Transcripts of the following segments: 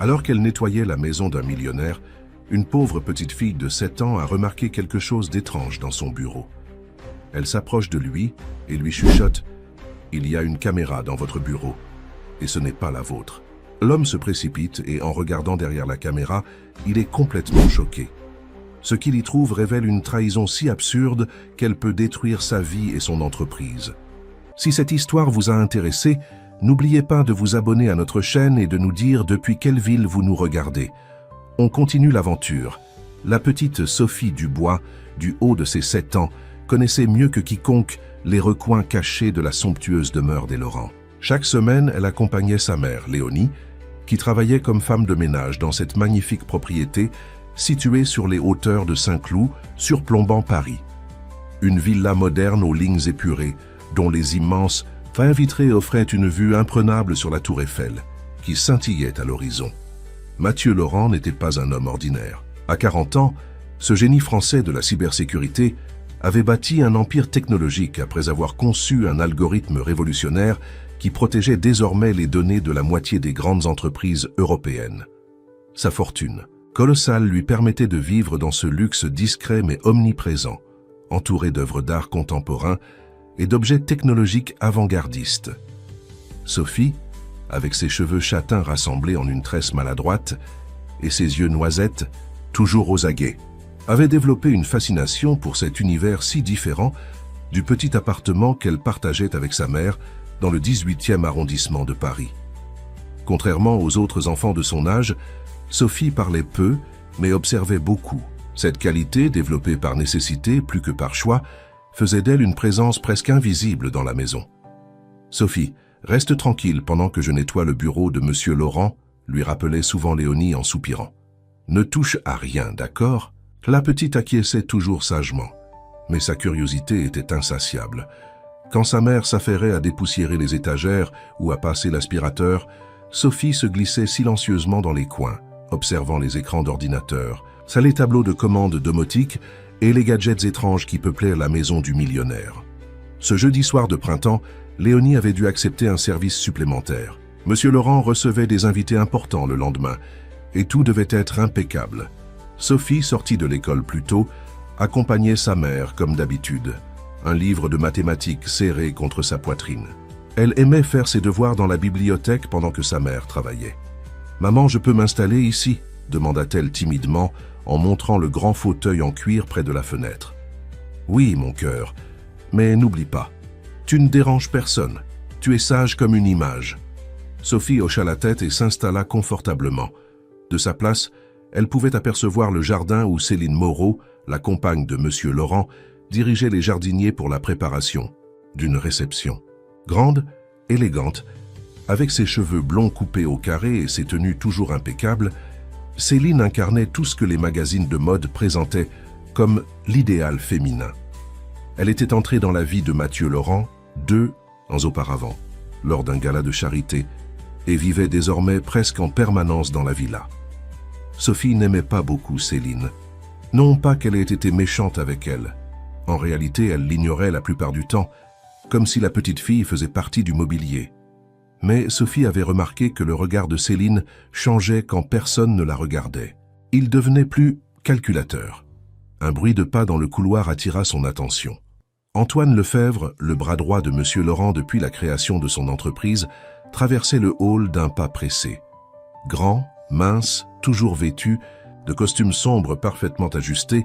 Alors qu'elle nettoyait la maison d'un millionnaire, une pauvre petite fille de 7 ans a remarqué quelque chose d'étrange dans son bureau. Elle s'approche de lui et lui chuchote « Il y a une caméra dans votre bureau, et ce n'est pas la vôtre ». L'homme se précipite et en regardant derrière la caméra, il est complètement choqué. Ce qu'il y trouve révèle une trahison si absurde qu'elle peut détruire sa vie et son entreprise. Si cette histoire vous a intéressé, n'oubliez pas de vous abonner à notre chaîne et de nous dire depuis quelle ville vous nous regardez. On continue l'aventure. La petite Sophie Dubois, du haut de ses 7 ans, connaissait mieux que quiconque les recoins cachés de la somptueuse demeure des Laurent. Chaque semaine, elle accompagnait sa mère, Léonie, qui travaillait comme femme de ménage dans cette magnifique propriété située sur les hauteurs de Saint-Cloud, surplombant Paris. Une villa moderne aux lignes épurées, dont les immenses fins vitrées offraient une vue imprenable sur la tour Eiffel, qui scintillait à l'horizon. Mathieu Laurent n'était pas un homme ordinaire. À 40 ans, ce génie français de la cybersécurité avait bâti un empire technologique après avoir conçu un algorithme révolutionnaire qui protégeait désormais les données de la moitié des grandes entreprises européennes. Sa fortune colossale lui permettait de vivre dans ce luxe discret mais omniprésent, entouré d'œuvres d'art contemporain et d'objets technologiques avant-gardistes. Sophie, avec ses cheveux châtains rassemblés en une tresse maladroite et ses yeux noisettes, toujours aux aguets, avait développé une fascination pour cet univers si différent du petit appartement qu'elle partageait avec sa mère dans le 18e arrondissement de Paris. Contrairement aux autres enfants de son âge, Sophie parlait peu, mais observait beaucoup. Cette qualité, développée par nécessité plus que par choix, faisait d'elle une présence presque invisible dans la maison. « Sophie, reste tranquille pendant que je nettoie le bureau de Monsieur Laurent », lui rappelait souvent Léonie en soupirant. « Ne touche à rien, d'accord ?» La petite acquiesçait toujours sagement, mais sa curiosité était insatiable. Quand sa mère s'affairait à dépoussiérer les étagères ou à passer l'aspirateur, Sophie se glissait silencieusement dans les coins, observant les écrans d'ordinateur, les tableaux de commande domotique et les gadgets étranges qui peuplaient la maison du millionnaire. Ce jeudi soir de printemps, Léonie avait dû accepter un service supplémentaire. Monsieur Laurent recevait des invités importants le lendemain, et tout devait être impeccable. Sophie, sortie de l'école plus tôt, accompagnait sa mère comme d'habitude, un livre de mathématiques serré contre sa poitrine. Elle aimait faire ses devoirs dans la bibliothèque pendant que sa mère travaillait. « Maman, je peux m'installer ici ?» demanda-t-elle timidement en montrant le grand fauteuil en cuir près de la fenêtre. « Oui, mon cœur, mais n'oublie pas, tu ne déranges personne, tu es sage comme une image. » Sophie hocha la tête et s'installa confortablement. De sa place, elle pouvait apercevoir le jardin où Céline Moreau, la compagne de Monsieur Laurent, dirigeait les jardiniers pour la préparation d'une réception. Grande, élégante, avec ses cheveux blonds coupés au carré et ses tenues toujours impeccables, Céline incarnait tout ce que les magazines de mode présentaient comme l'idéal féminin. Elle était entrée dans la vie de Mathieu Laurent 2 ans auparavant, lors d'un gala de charité, et vivait désormais presque en permanence dans la villa. Sophie n'aimait pas beaucoup Céline. Non pas qu'elle ait été méchante avec elle. En réalité, elle l'ignorait la plupart du temps, comme si la petite fille faisait partie du mobilier. Mais Sophie avait remarqué que le regard de Céline changeait quand personne ne la regardait. Il devenait plus calculateur. Un bruit de pas dans le couloir attira son attention. Antoine Lefebvre, le bras droit de Monsieur Laurent depuis la création de son entreprise, traversait le hall d'un pas pressé. Grand, mince, toujours vêtu, de costumes sombres parfaitement ajustés,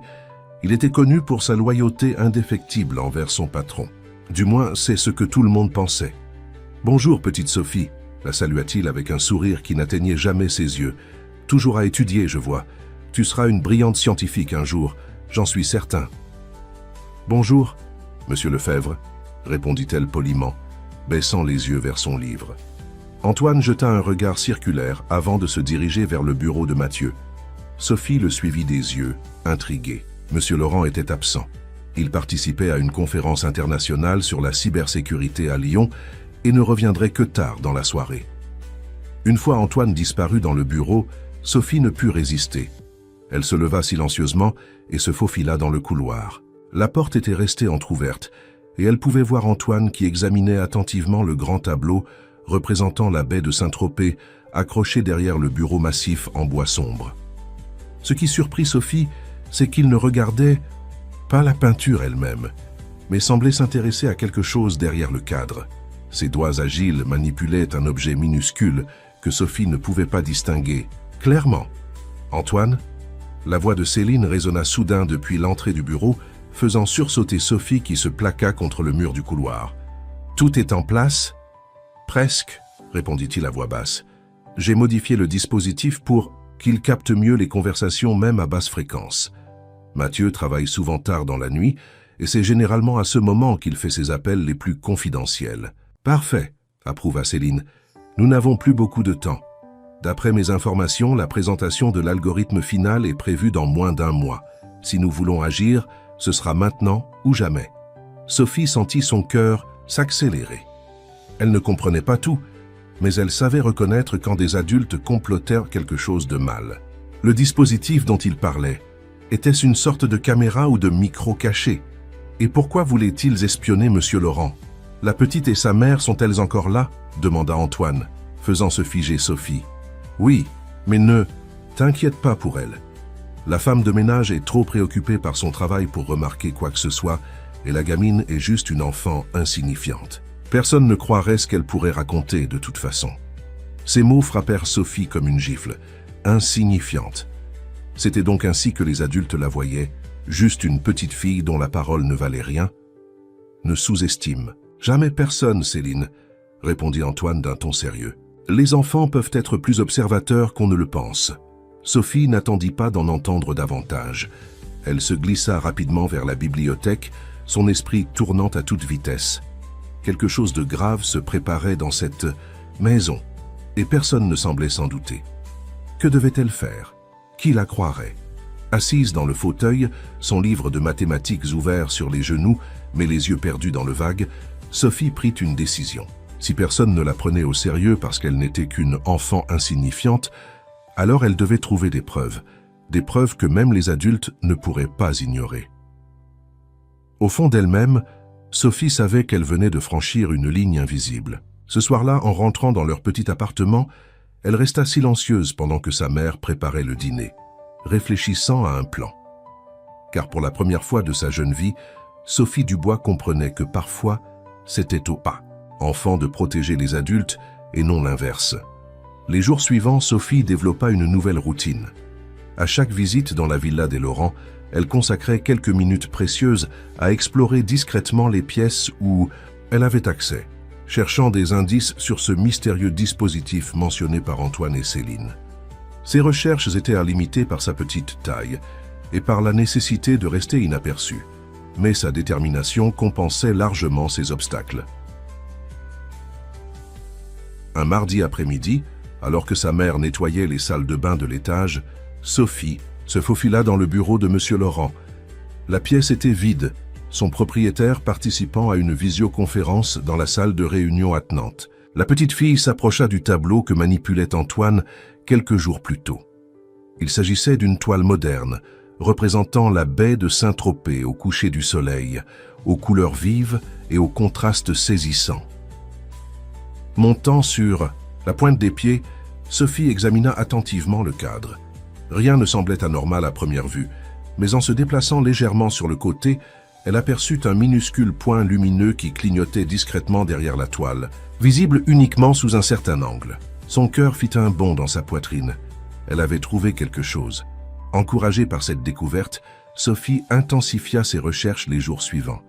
il était connu pour sa loyauté indéfectible envers son patron. Du moins, c'est ce que tout le monde pensait. « Bonjour, petite Sophie », la salua-t-il avec un sourire qui n'atteignait jamais ses yeux. « Toujours à étudier, je vois. Tu seras une brillante scientifique un jour, j'en suis certain. »« Bonjour, monsieur Lefebvre », répondit-elle poliment, baissant les yeux vers son livre. Antoine jeta un regard circulaire avant de se diriger vers le bureau de Mathieu. Sophie le suivit des yeux, intriguée. Monsieur Laurent était absent. Il participait à une conférence internationale sur la cybersécurité à Lyon et ne reviendrait que tard dans la soirée. Une fois Antoine disparu dans le bureau, Sophie ne put résister. Elle se leva silencieusement et se faufila dans le couloir. La porte était restée entr'ouverte et elle pouvait voir Antoine qui examinait attentivement le grand tableau représentant la baie de Saint-Tropez accroché derrière le bureau massif en bois sombre. Ce qui surprit Sophie, c'est qu'il ne regardait pas la peinture elle-même, mais semblait s'intéresser à quelque chose derrière le cadre. Ses doigts agiles manipulaient un objet minuscule que Sophie ne pouvait pas distinguer clairement. « Antoine ?» La voix de Céline résonna soudain depuis l'entrée du bureau, faisant sursauter Sophie qui se plaqua contre le mur du couloir. « Tout est en place ?»« Presque, » répondit-il à voix basse. « J'ai modifié le dispositif pour qu'il capte mieux les conversations même à basse fréquence. Mathieu travaille souvent tard dans la nuit et c'est généralement à ce moment qu'il fait ses appels les plus confidentiels. »« Parfait, » approuva Céline. « Nous n'avons plus beaucoup de temps. D'après mes informations, la présentation de l'algorithme final est prévue dans moins d'1 mois. Si nous voulons agir, ce sera maintenant ou jamais. » Sophie sentit son cœur s'accélérer. Elle ne comprenait pas tout, mais elle savait reconnaître quand des adultes complotèrent quelque chose de mal. Le dispositif dont il parlait, était-ce une sorte de caméra ou de micro caché? Et pourquoi voulaient-ils espionner M. Laurent? La petite et sa mère sont-elles encore là? Demanda Antoine, faisant se figer Sophie. Oui, mais ne t'inquiète pas pour elle. La femme de ménage est trop préoccupée par son travail pour remarquer quoi que ce soit, et la gamine est juste une enfant insignifiante. Personne ne croirait ce qu'elle pourrait raconter de toute façon. Ces mots frappèrent Sophie comme une gifle. Insignifiante. C'était donc ainsi que les adultes la voyaient, juste une petite fille dont la parole ne valait rien. Ne sous-estime jamais personne, Céline, répondit Antoine d'un ton sérieux. Les enfants peuvent être plus observateurs qu'on ne le pense. Sophie n'attendit pas d'en entendre davantage. Elle se glissa rapidement vers la bibliothèque, son esprit tournant à toute vitesse. Quelque chose de grave se préparait dans cette maison, et personne ne semblait s'en douter. Que devait-elle faire? Qui la croirait? Assise dans le fauteuil, son livre de mathématiques ouvert sur les genoux, mais les yeux perdus dans le vague, Sophie prit une décision. Si personne ne la prenait au sérieux parce qu'elle n'était qu'une enfant insignifiante, alors elle devait trouver des preuves que même les adultes ne pourraient pas ignorer. Au fond d'elle-même, Sophie savait qu'elle venait de franchir une ligne invisible. Ce soir-là, en rentrant dans leur petit appartement, elle resta silencieuse pendant que sa mère préparait le dîner, réfléchissant à un plan. Car pour la première fois de sa jeune vie, Sophie Dubois comprenait que parfois, c'était au pas, enfant de protéger les adultes et non l'inverse. Les jours suivants, Sophie développa une nouvelle routine. À chaque visite dans la villa des Laurent, elle consacrait quelques minutes précieuses à explorer discrètement les pièces où elle avait accès, cherchant des indices sur ce mystérieux dispositif mentionné par Antoine et Céline. Ses recherches étaient limitées par sa petite taille et par la nécessité de rester inaperçue, mais sa détermination compensait largement ces obstacles. Un mardi après-midi, alors que sa mère nettoyait les salles de bain de l'étage, Sophie se faufila dans le bureau de M. Laurent. La pièce était vide, son propriétaire participant à une visioconférence dans la salle de réunion attenante. La petite fille s'approcha du tableau que manipulait Antoine quelques jours plus tôt. Il s'agissait d'une toile moderne, représentant la baie de Saint-Tropez au coucher du soleil, aux couleurs vives et aux contrastes saisissants. Montant sur la pointe des pieds, Sophie examina attentivement le cadre. Rien ne semblait anormal à première vue, mais en se déplaçant légèrement sur le côté, elle aperçut un minuscule point lumineux qui clignotait discrètement derrière la toile, visible uniquement sous un certain angle. Son cœur fit un bond dans sa poitrine. Elle avait trouvé quelque chose. Encouragée par cette découverte, Sophie intensifia ses recherches les jours suivants.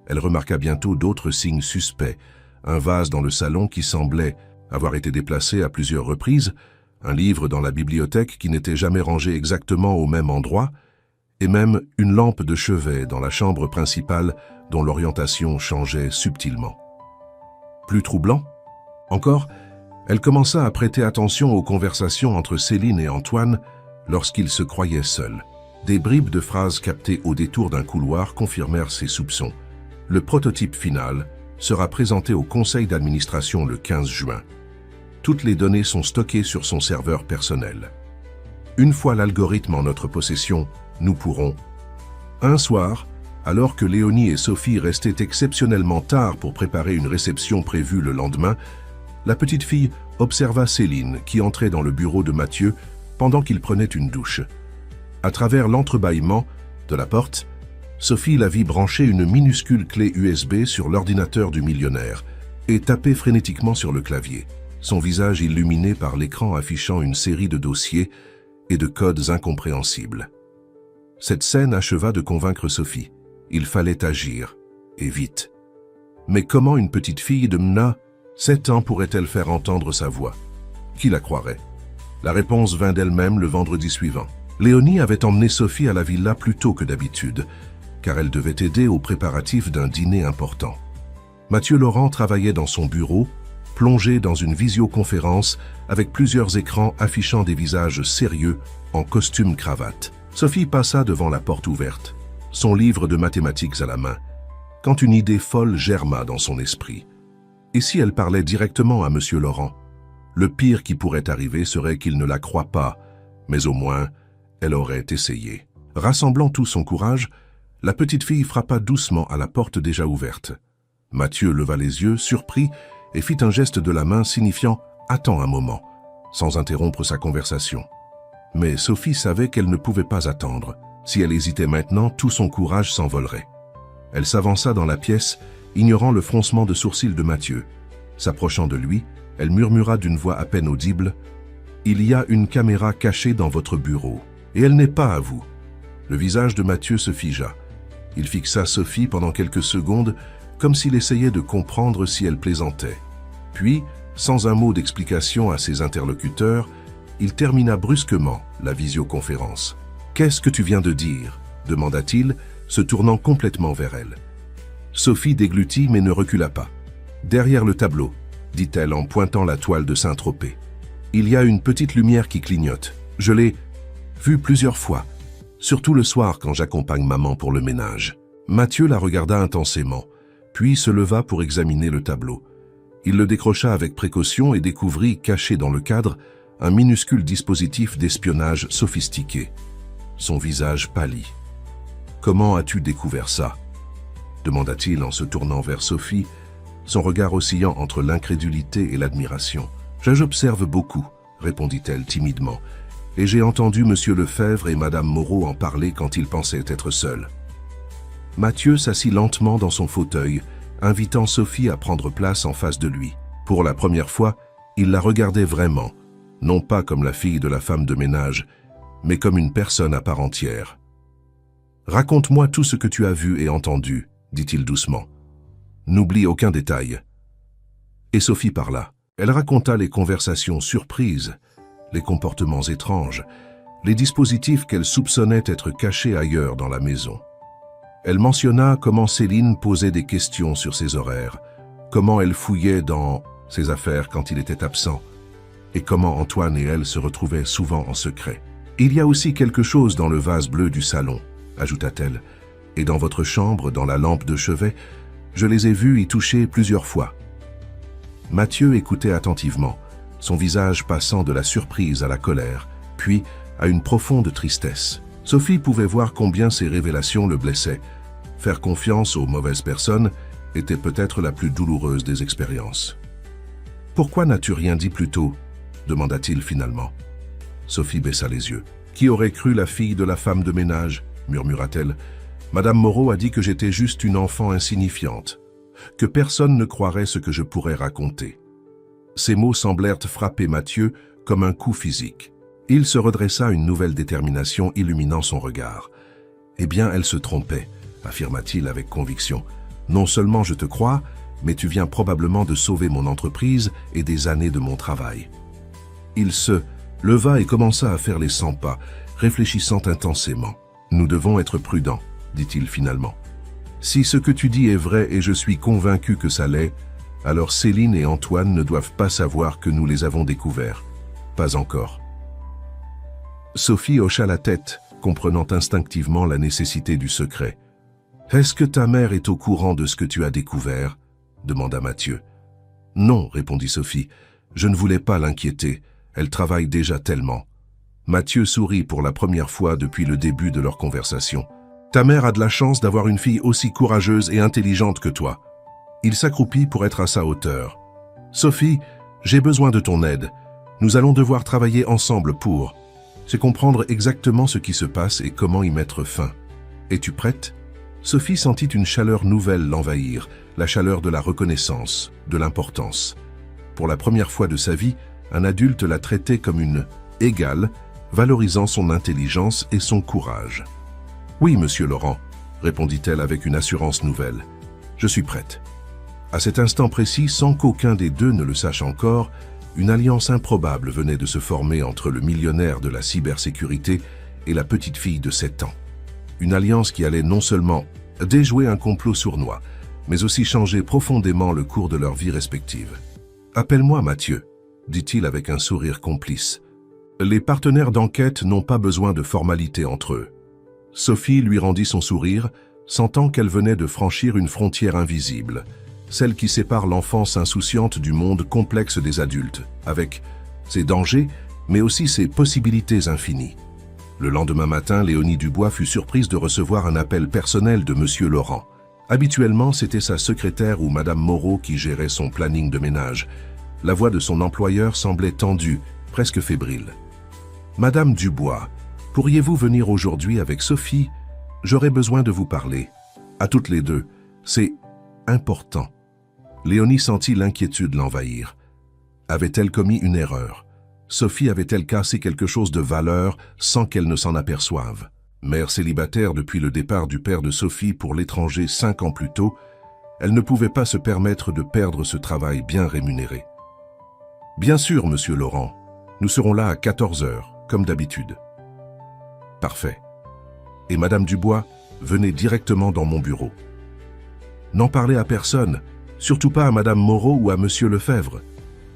Elle remarqua bientôt d'autres signes suspects, un vase dans le salon qui semblait avoir été déplacé à plusieurs reprises, un livre dans la bibliothèque qui n'était jamais rangé exactement au même endroit, et même une lampe de chevet dans la chambre principale dont l'orientation changeait subtilement. Plus troublant encore, elle commença à prêter attention aux conversations entre Céline et Antoine lorsqu'ils se croyaient seuls. Des bribes de phrases captées au détour d'un couloir confirmèrent ses soupçons. Le prototype final sera présenté au conseil d'administration le 15 juin. Toutes les données sont stockées sur son serveur personnel. Une fois l'algorithme en notre possession, nous pourrons. Un soir, alors que Léonie et Sophie restaient exceptionnellement tard pour préparer une réception prévue le lendemain, la petite fille observa Céline qui entrait dans le bureau de Mathieu pendant qu'il prenait une douche. À travers l'entrebâillement de la porte, Sophie la vit brancher une minuscule clé USB sur l'ordinateur du millionnaire et taper frénétiquement sur le clavier, son visage illuminé par l'écran affichant une série de dossiers et de codes incompréhensibles. Cette scène acheva de convaincre Sophie. Il fallait agir, et vite. Mais comment une petite fille de 7 ans pourrait-elle faire entendre sa voix? Qui la croirait? La réponse vint d'elle-même le vendredi suivant. Léonie avait emmené Sophie à la villa plus tôt que d'habitude, car elle devait aider aux préparatifs d'un dîner important. Mathieu Laurent travaillait dans son bureau, plongé dans une visioconférence avec plusieurs écrans affichant des visages sérieux en costume-cravate. Sophie passa devant la porte ouverte, son livre de mathématiques à la main, quand une idée folle germa dans son esprit. Et si elle parlait directement à Monsieur Laurent? Le pire qui pourrait arriver serait qu'il ne la croie pas, mais au moins, elle aurait essayé. Rassemblant tout son courage, la petite fille frappa doucement à la porte déjà ouverte. Mathieu leva les yeux, surpris, et fit un geste de la main signifiant « Attends un moment », sans interrompre sa conversation. Mais Sophie savait qu'elle ne pouvait pas attendre. Si elle hésitait maintenant, tout son courage s'envolerait. Elle s'avança dans la pièce, ignorant le froncement de sourcils de Mathieu. S'approchant de lui, elle murmura d'une voix à peine audible « Il y a une caméra cachée dans votre bureau, et elle n'est pas à vous. » Le visage de Mathieu se figea. Il fixa Sophie pendant quelques secondes, comme s'il essayait de comprendre si elle plaisantait. Puis, sans un mot d'explication à ses interlocuteurs, il termina brusquement la visioconférence. « Qu'est-ce que tu viens de dire ?» demanda-t-il, se tournant complètement vers elle. Sophie déglutit mais ne recula pas. « Derrière le tableau », dit-elle en pointant la toile de Saint-Tropez. « Il y a une petite lumière qui clignote. Je l'ai vue plusieurs fois, surtout le soir quand j'accompagne maman pour le ménage. » Mathieu la regarda intensément, puis se leva pour examiner le tableau. Il le décrocha avec précaution et découvrit, caché dans le cadre, un minuscule dispositif d'espionnage sophistiqué. Son visage pâlit. « Comment as-tu découvert ça ?» demanda-t-il en se tournant vers Sophie, son regard oscillant entre l'incrédulité et l'admiration. « J'observe beaucoup, » répondit-elle timidement, « et j'ai entendu Monsieur Lefebvre et Madame Moreau en parler quand ils pensaient être seuls. » Mathieu s'assit lentement dans son fauteuil, invitant Sophie à prendre place en face de lui. Pour la première fois, il la regardait vraiment, non pas comme la fille de la femme de ménage, mais comme une personne à part entière. « Raconte-moi tout ce que tu as vu et entendu, » dit-il doucement. « N'oublie aucun détail. » Et Sophie parla. Elle raconta les conversations surprises, les comportements étranges, les dispositifs qu'elle soupçonnait être cachés ailleurs dans la maison. Elle mentionna comment Céline posait des questions sur ses horaires, comment elle fouillait dans ses affaires quand il était absent, et comment Antoine et elle se retrouvaient souvent en secret. « Il y a aussi quelque chose dans le vase bleu du salon, » ajouta-t-elle, « et dans votre chambre, dans la lampe de chevet, je les ai vus y toucher plusieurs fois. » Mathieu écoutait attentivement, son visage passant de la surprise à la colère, puis à une profonde tristesse. Sophie pouvait voir combien ces révélations le blessaient. Faire confiance aux mauvaises personnes était peut-être la plus douloureuse des expériences. « Pourquoi n'as-tu rien dit plus tôt ?» demanda-t-il finalement. Sophie baissa les yeux. « Qui aurait cru la fille de la femme de ménage ?» murmura-t-elle. « Madame Moreau a dit que j'étais juste une enfant insignifiante, que personne ne croirait ce que je pourrais raconter. » Ces mots semblèrent frapper Mathieu comme un coup physique. Il se redressa, une nouvelle détermination illuminant son regard. « Eh bien, elle se trompait, » affirma-t-il avec conviction. « Non seulement je te crois, mais tu viens probablement de sauver mon entreprise et des années de mon travail. » Il se leva et commença à faire les 100 pas, réfléchissant intensément. « Nous devons être prudents, » dit-il finalement. « Si ce que tu dis est vrai et je suis convaincu que ça l'est, alors Céline et Antoine ne doivent pas savoir que nous les avons découverts. Pas encore. » Sophie hocha la tête, comprenant instinctivement la nécessité du secret. « Est-ce que ta mère est au courant de ce que tu as découvert ?» demanda Mathieu. « Non, » répondit Sophie. « Je ne voulais pas l'inquiéter. Elle travaille déjà tellement. » Mathieu sourit pour la première fois depuis le début de leur conversation. « Ta mère a de la chance d'avoir une fille aussi courageuse et intelligente que toi. » Il s'accroupit pour être à sa hauteur. « Sophie, J'ai besoin de ton aide. Nous allons devoir travailler ensemble pour... C'est comprendre exactement ce qui se passe et comment y mettre fin. Es-tu prête? Sophie sentit une chaleur nouvelle l'envahir, la chaleur de la reconnaissance, de l'importance. Pour la première fois de sa vie, un adulte la traitait comme une égale, valorisant son intelligence et son courage. « Oui, monsieur Laurent », répondit-elle avec une assurance nouvelle. « Je suis prête. » À cet instant précis, sans qu'aucun des deux ne le sache encore, une alliance improbable venait de se former entre le millionnaire de la cybersécurité et la petite fille de 7 ans. Une alliance qui allait non seulement déjouer un complot sournois, mais aussi changer profondément le cours de leur vie respective. « Appelle-moi Mathieu », dit-il avec un sourire complice. Les partenaires d'enquête n'ont pas besoin de formalités entre eux. Sophie lui rendit son sourire, sentant qu'elle venait de franchir une frontière invisible, celle qui sépare l'enfance insouciante du monde complexe des adultes, avec ses dangers, mais aussi ses possibilités infinies. Le lendemain matin, Léonie Dubois fut surprise de recevoir un appel personnel de Monsieur Laurent. Habituellement, c'était sa secrétaire ou Madame Moreau qui gérait son planning de ménage. La voix de son employeur semblait tendue, presque fébrile. « Madame Dubois, pourriez-vous venir aujourd'hui avec Sophie? J'aurais besoin de vous parler. À toutes les deux. C'est important. » Léonie sentit l'inquiétude l'envahir. Avait-elle commis une erreur? Sophie avait-elle cassé quelque chose de valeur sans qu'elle ne s'en aperçoive? Mère célibataire depuis le départ du père de Sophie pour l'étranger 5 ans plus tôt, elle ne pouvait pas se permettre de perdre ce travail bien rémunéré. « Bien sûr, monsieur Laurent. Nous serons là à 14 heures, comme d'habitude. »« Parfait. Et madame Dubois, venez directement dans mon bureau. N'en parlez à personne, surtout pas à madame Moreau ou à monsieur Lefebvre. »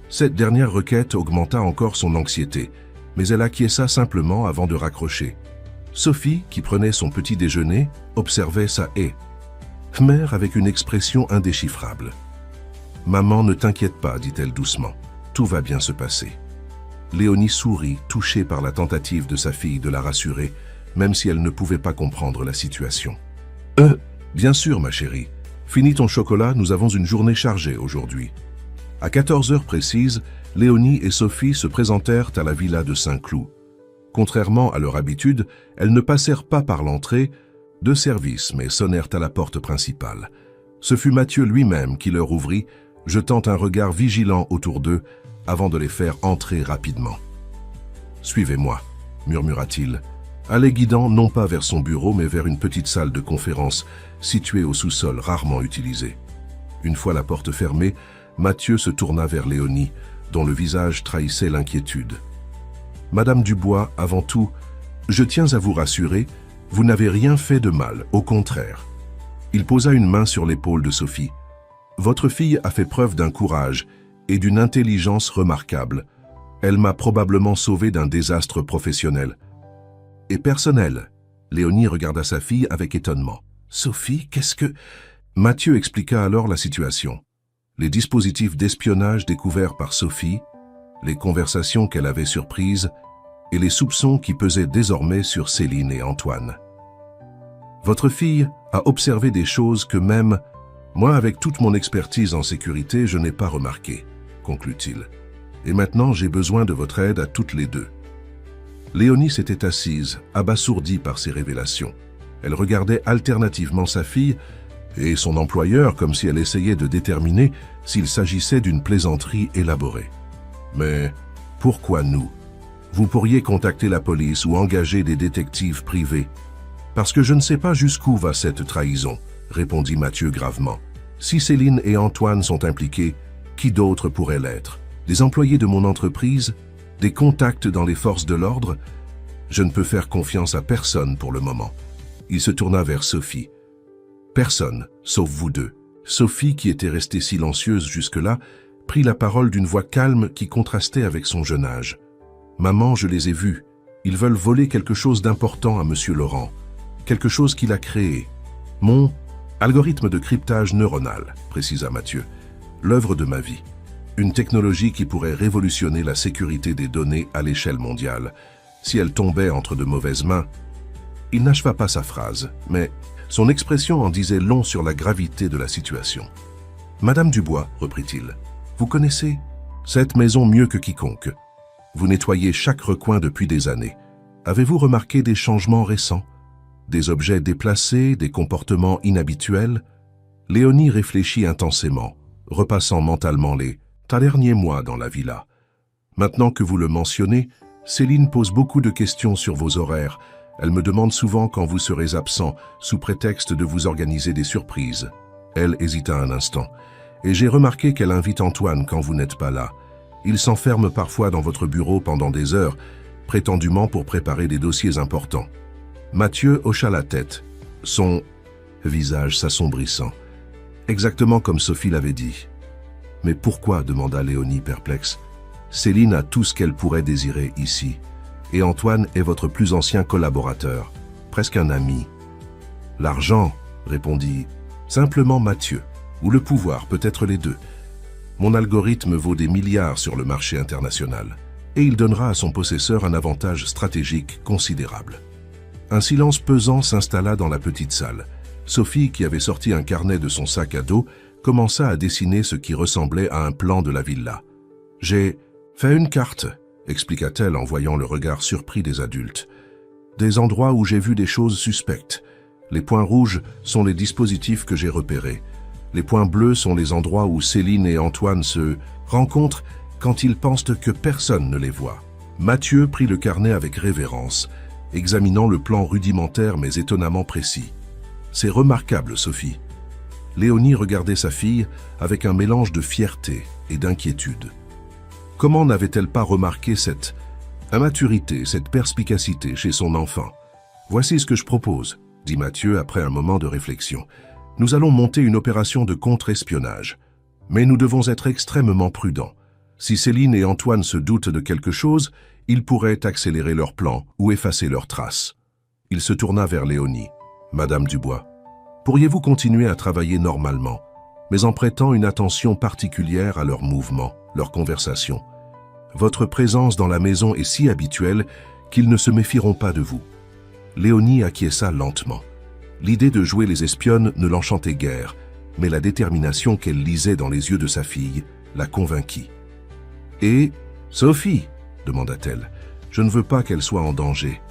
Cette dernière requête augmenta encore son anxiété, mais elle acquiesça simplement avant de raccrocher. Sophie, qui prenait son petit déjeuner, observait sa haie. Mère avec une expression indéchiffrable. « Maman, ne t'inquiète pas, dit-elle doucement. Tout va bien se passer. » Léonie sourit, touchée par la tentative de sa fille de la rassurer, même si elle ne pouvait pas comprendre la situation. « Bien sûr, ma chérie. Finis ton chocolat, nous avons une journée chargée aujourd'hui. » À 14 heures précises, Léonie et Sophie se présentèrent à la villa de Saint-Cloud. Contrairement à leur habitude, elles ne passèrent pas par l'entrée de service, mais sonnèrent à la porte principale. Ce fut Mathieu lui-même qui leur ouvrit, jetant un regard vigilant autour d'eux avant de les faire entrer rapidement. « Suivez-moi » murmura-t-il, allait guidant non pas vers son bureau mais vers une petite salle de conférence située au sous-sol rarement utilisée. Une fois la porte fermée, Mathieu se tourna vers Léonie, dont le visage trahissait l'inquiétude. « Madame Dubois, avant tout, je tiens à vous rassurer, vous n'avez rien fait de mal, au contraire. » Il posa une main sur l'épaule de Sophie. « Votre fille a fait preuve d'un courage et d'une intelligence remarquables. Elle m'a probablement sauvé d'un désastre professionnel. » Et personnel. Léonie regarda sa fille avec étonnement. « Sophie, qu'est-ce que... » Mathieu expliqua alors la situation. Les dispositifs d'espionnage découverts par Sophie, les conversations qu'elle avait surprises et les soupçons qui pesaient désormais sur Céline et Antoine. « Votre fille a observé des choses que même moi, avec toute mon expertise en sécurité, je n'ai pas remarquées, » conclut-il. « Et maintenant, j'ai besoin de votre aide à toutes les deux. » Léonie s'était assise, abasourdie par ces révélations. Elle regardait alternativement sa fille et son employeur comme si elle essayait de déterminer s'il s'agissait d'une plaisanterie élaborée. « Mais pourquoi nous? Vous pourriez contacter la police ou engager des détectives privés. »« Parce que je ne sais pas jusqu'où va cette trahison, » répondit Mathieu gravement. « Si Céline et Antoine sont impliqués, qui d'autre pourrait l'être? Des employés de mon entreprise? Des contacts dans les forces de l'ordre? Je ne peux faire confiance à personne pour le moment. » Il se tourna vers Sophie. « Personne, sauf vous deux. » Sophie, qui était restée silencieuse jusque-là, prit la parole d'une voix calme qui contrastait avec son jeune âge. « Maman, je les ai vus. Ils veulent voler quelque chose d'important à Monsieur Laurent. Quelque chose qu'il a créé. Mon algorithme de cryptage neuronal, précisa Mathieu. L'œuvre de ma vie. Une technologie qui pourrait révolutionner la sécurité des données à l'échelle mondiale. Si elle tombait entre de mauvaises mains... » Il n'acheva pas sa phrase, mais son expression en disait long sur la gravité de la situation. « Madame Dubois, reprit-il, vous connaissez Cette maison mieux que quiconque. Vous nettoyez chaque recoin depuis des années. Avez-vous remarqué des changements récents? Des objets déplacés, des comportements inhabituels? Léonie réfléchit intensément, repassant mentalement les derniers mois dans la villa. Maintenant que vous le mentionnez, Céline pose beaucoup de questions sur vos horaires. Elle me demande souvent quand vous serez absent, sous prétexte de vous organiser des surprises. Elle hésita un instant. Et j'ai remarqué qu'elle invite Antoine quand vous n'êtes pas là. Il s'enferme parfois dans votre bureau pendant des heures, prétendument pour préparer des dossiers importants. Mathieu hocha la tête, son visage s'assombrissant. Exactement comme Sophie l'avait dit. « Mais pourquoi » demanda Léonie perplexe. « Céline a tout ce qu'elle pourrait désirer ici. Et Antoine est votre plus ancien collaborateur, presque un ami. »« L'argent » répondit simplement Mathieu. « Ou le pouvoir, peut-être les deux. Mon algorithme vaut des milliards sur le marché international. Et il donnera à son possesseur un avantage stratégique considérable. » Un silence pesant s'installa dans la petite salle. Sophie, qui avait sorti un carnet de son sac à dos, commença à dessiner ce qui ressemblait à un plan de la villa. « J'ai fait une carte », expliqua-t-elle en voyant le regard surpris des adultes. « Des endroits où j'ai vu des choses suspectes. Les points rouges sont les dispositifs que j'ai repérés. Les points bleus sont les endroits où Céline et Antoine se rencontrent quand ils pensent que personne ne les voit. » Mathieu prit le carnet avec révérence, examinant le plan rudimentaire mais étonnamment précis. « C'est remarquable, Sophie. » Léonie regardait sa fille avec un mélange de fierté et d'inquiétude. Comment n'avait-elle pas remarqué cette immaturité, cette perspicacité chez son enfant? « Voici ce que je propose, » dit Mathieu après un moment de réflexion. « Nous allons monter une opération de contre-espionnage. Mais nous devons être extrêmement prudents. Si Céline et Antoine se doutent de quelque chose, ils pourraient accélérer leur plan ou effacer leurs traces. » Il se tourna vers Léonie. « Madame Dubois, pourriez-vous continuer à travailler normalement, mais en prêtant une attention particulière à leurs mouvements, leurs conversations? Votre présence dans la maison est si habituelle qu'ils ne se méfieront pas de vous. » Léonie acquiesça lentement. L'idée de jouer les espionnes ne l'enchantait guère, mais la détermination qu'elle lisait dans les yeux de sa fille la convainquit. « Et Sophie ?» demanda-t-elle. « Je ne veux pas qu'elle soit en danger. »«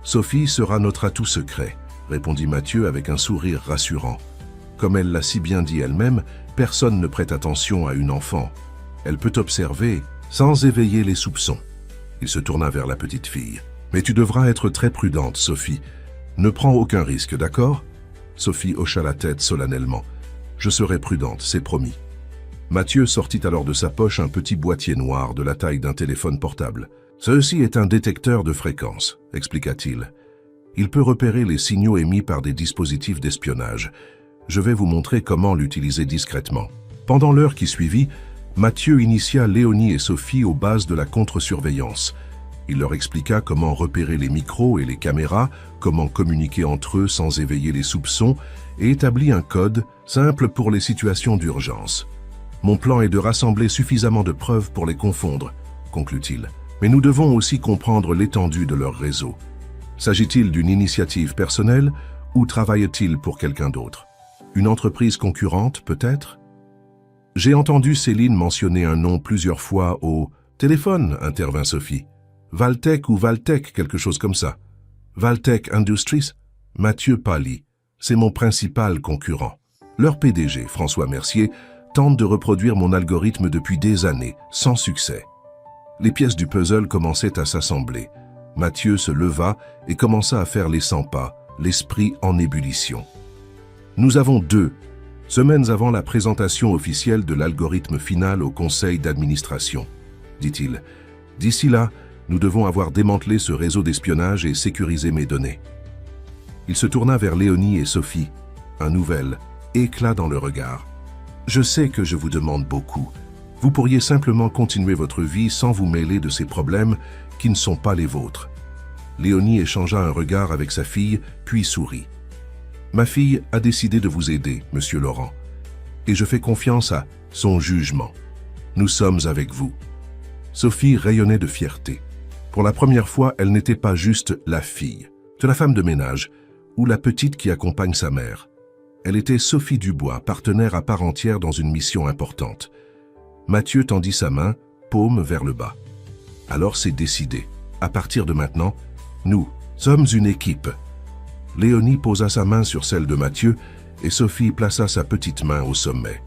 Sophie sera notre atout secret, » répondit Mathieu avec un sourire rassurant. Comme elle l'a si bien dit elle-même, personne ne prête attention à une enfant. Elle peut observer sans éveiller les soupçons. Il se tourna vers la petite fille. « Mais tu devras être très prudente, Sophie. Ne prends aucun risque, d'accord ?» Sophie hocha la tête solennellement. « Je serai prudente, c'est promis. » Mathieu sortit alors de sa poche un petit boîtier noir de la taille d'un téléphone portable. « Ceci est un détecteur de fréquences, » expliqua-t-il. « Il peut repérer les signaux émis par des dispositifs d'espionnage. Je vais vous montrer comment l'utiliser discrètement. » Pendant l'heure qui suivit, Mathieu initia Léonie et Sophie aux bases de la contre-surveillance. Il leur expliqua comment repérer les micros et les caméras, comment communiquer entre eux sans éveiller les soupçons, et établit un code simple pour les situations d'urgence. « Mon plan est de rassembler suffisamment de preuves pour les confondre, » conclut-il. « Mais nous devons aussi comprendre l'étendue de leur réseau. S'agit-il d'une initiative personnelle ou travaille-t-il pour quelqu'un d'autre? Une entreprise concurrente, peut-être? » J'ai entendu Céline mentionner un nom plusieurs fois au téléphone, intervint Sophie. Valtech ou Valtech, quelque chose comme ça. Valtech Industries? Mathieu pâlit. C'est mon principal concurrent. Leur PDG, François Mercier, tente de reproduire mon algorithme depuis des années, sans succès. Les pièces du puzzle commençaient à s'assembler. Mathieu se leva et commença à faire les 100 pas, l'esprit en ébullition. Nous avons 2 semaines avant la présentation officielle de l'algorithme final au conseil d'administration, dit-il. D'ici là, nous devons avoir démantelé ce réseau d'espionnage et sécurisé mes données. Il se tourna vers Léonie et Sophie, un nouvel éclat dans le regard. Je sais que je vous demande beaucoup. Vous pourriez simplement continuer votre vie sans vous mêler de ces problèmes qui ne sont pas les vôtres. Léonie échangea un regard avec sa fille, puis sourit. Ma fille a décidé de vous aider, Monsieur Laurent, et je fais confiance à son jugement. Nous sommes avec vous. Sophie rayonnait de fierté. Pour la première fois, elle n'était pas juste la fille de la femme de ménage ou la petite qui accompagne sa mère. Elle était Sophie Dubois, partenaire à part entière dans une mission importante. Mathieu tendit sa main, paume vers le bas. Alors c'est décidé. À partir de maintenant, nous sommes une équipe. Léonie posa sa main sur celle de Mathieu et Sophie plaça sa petite main au sommet.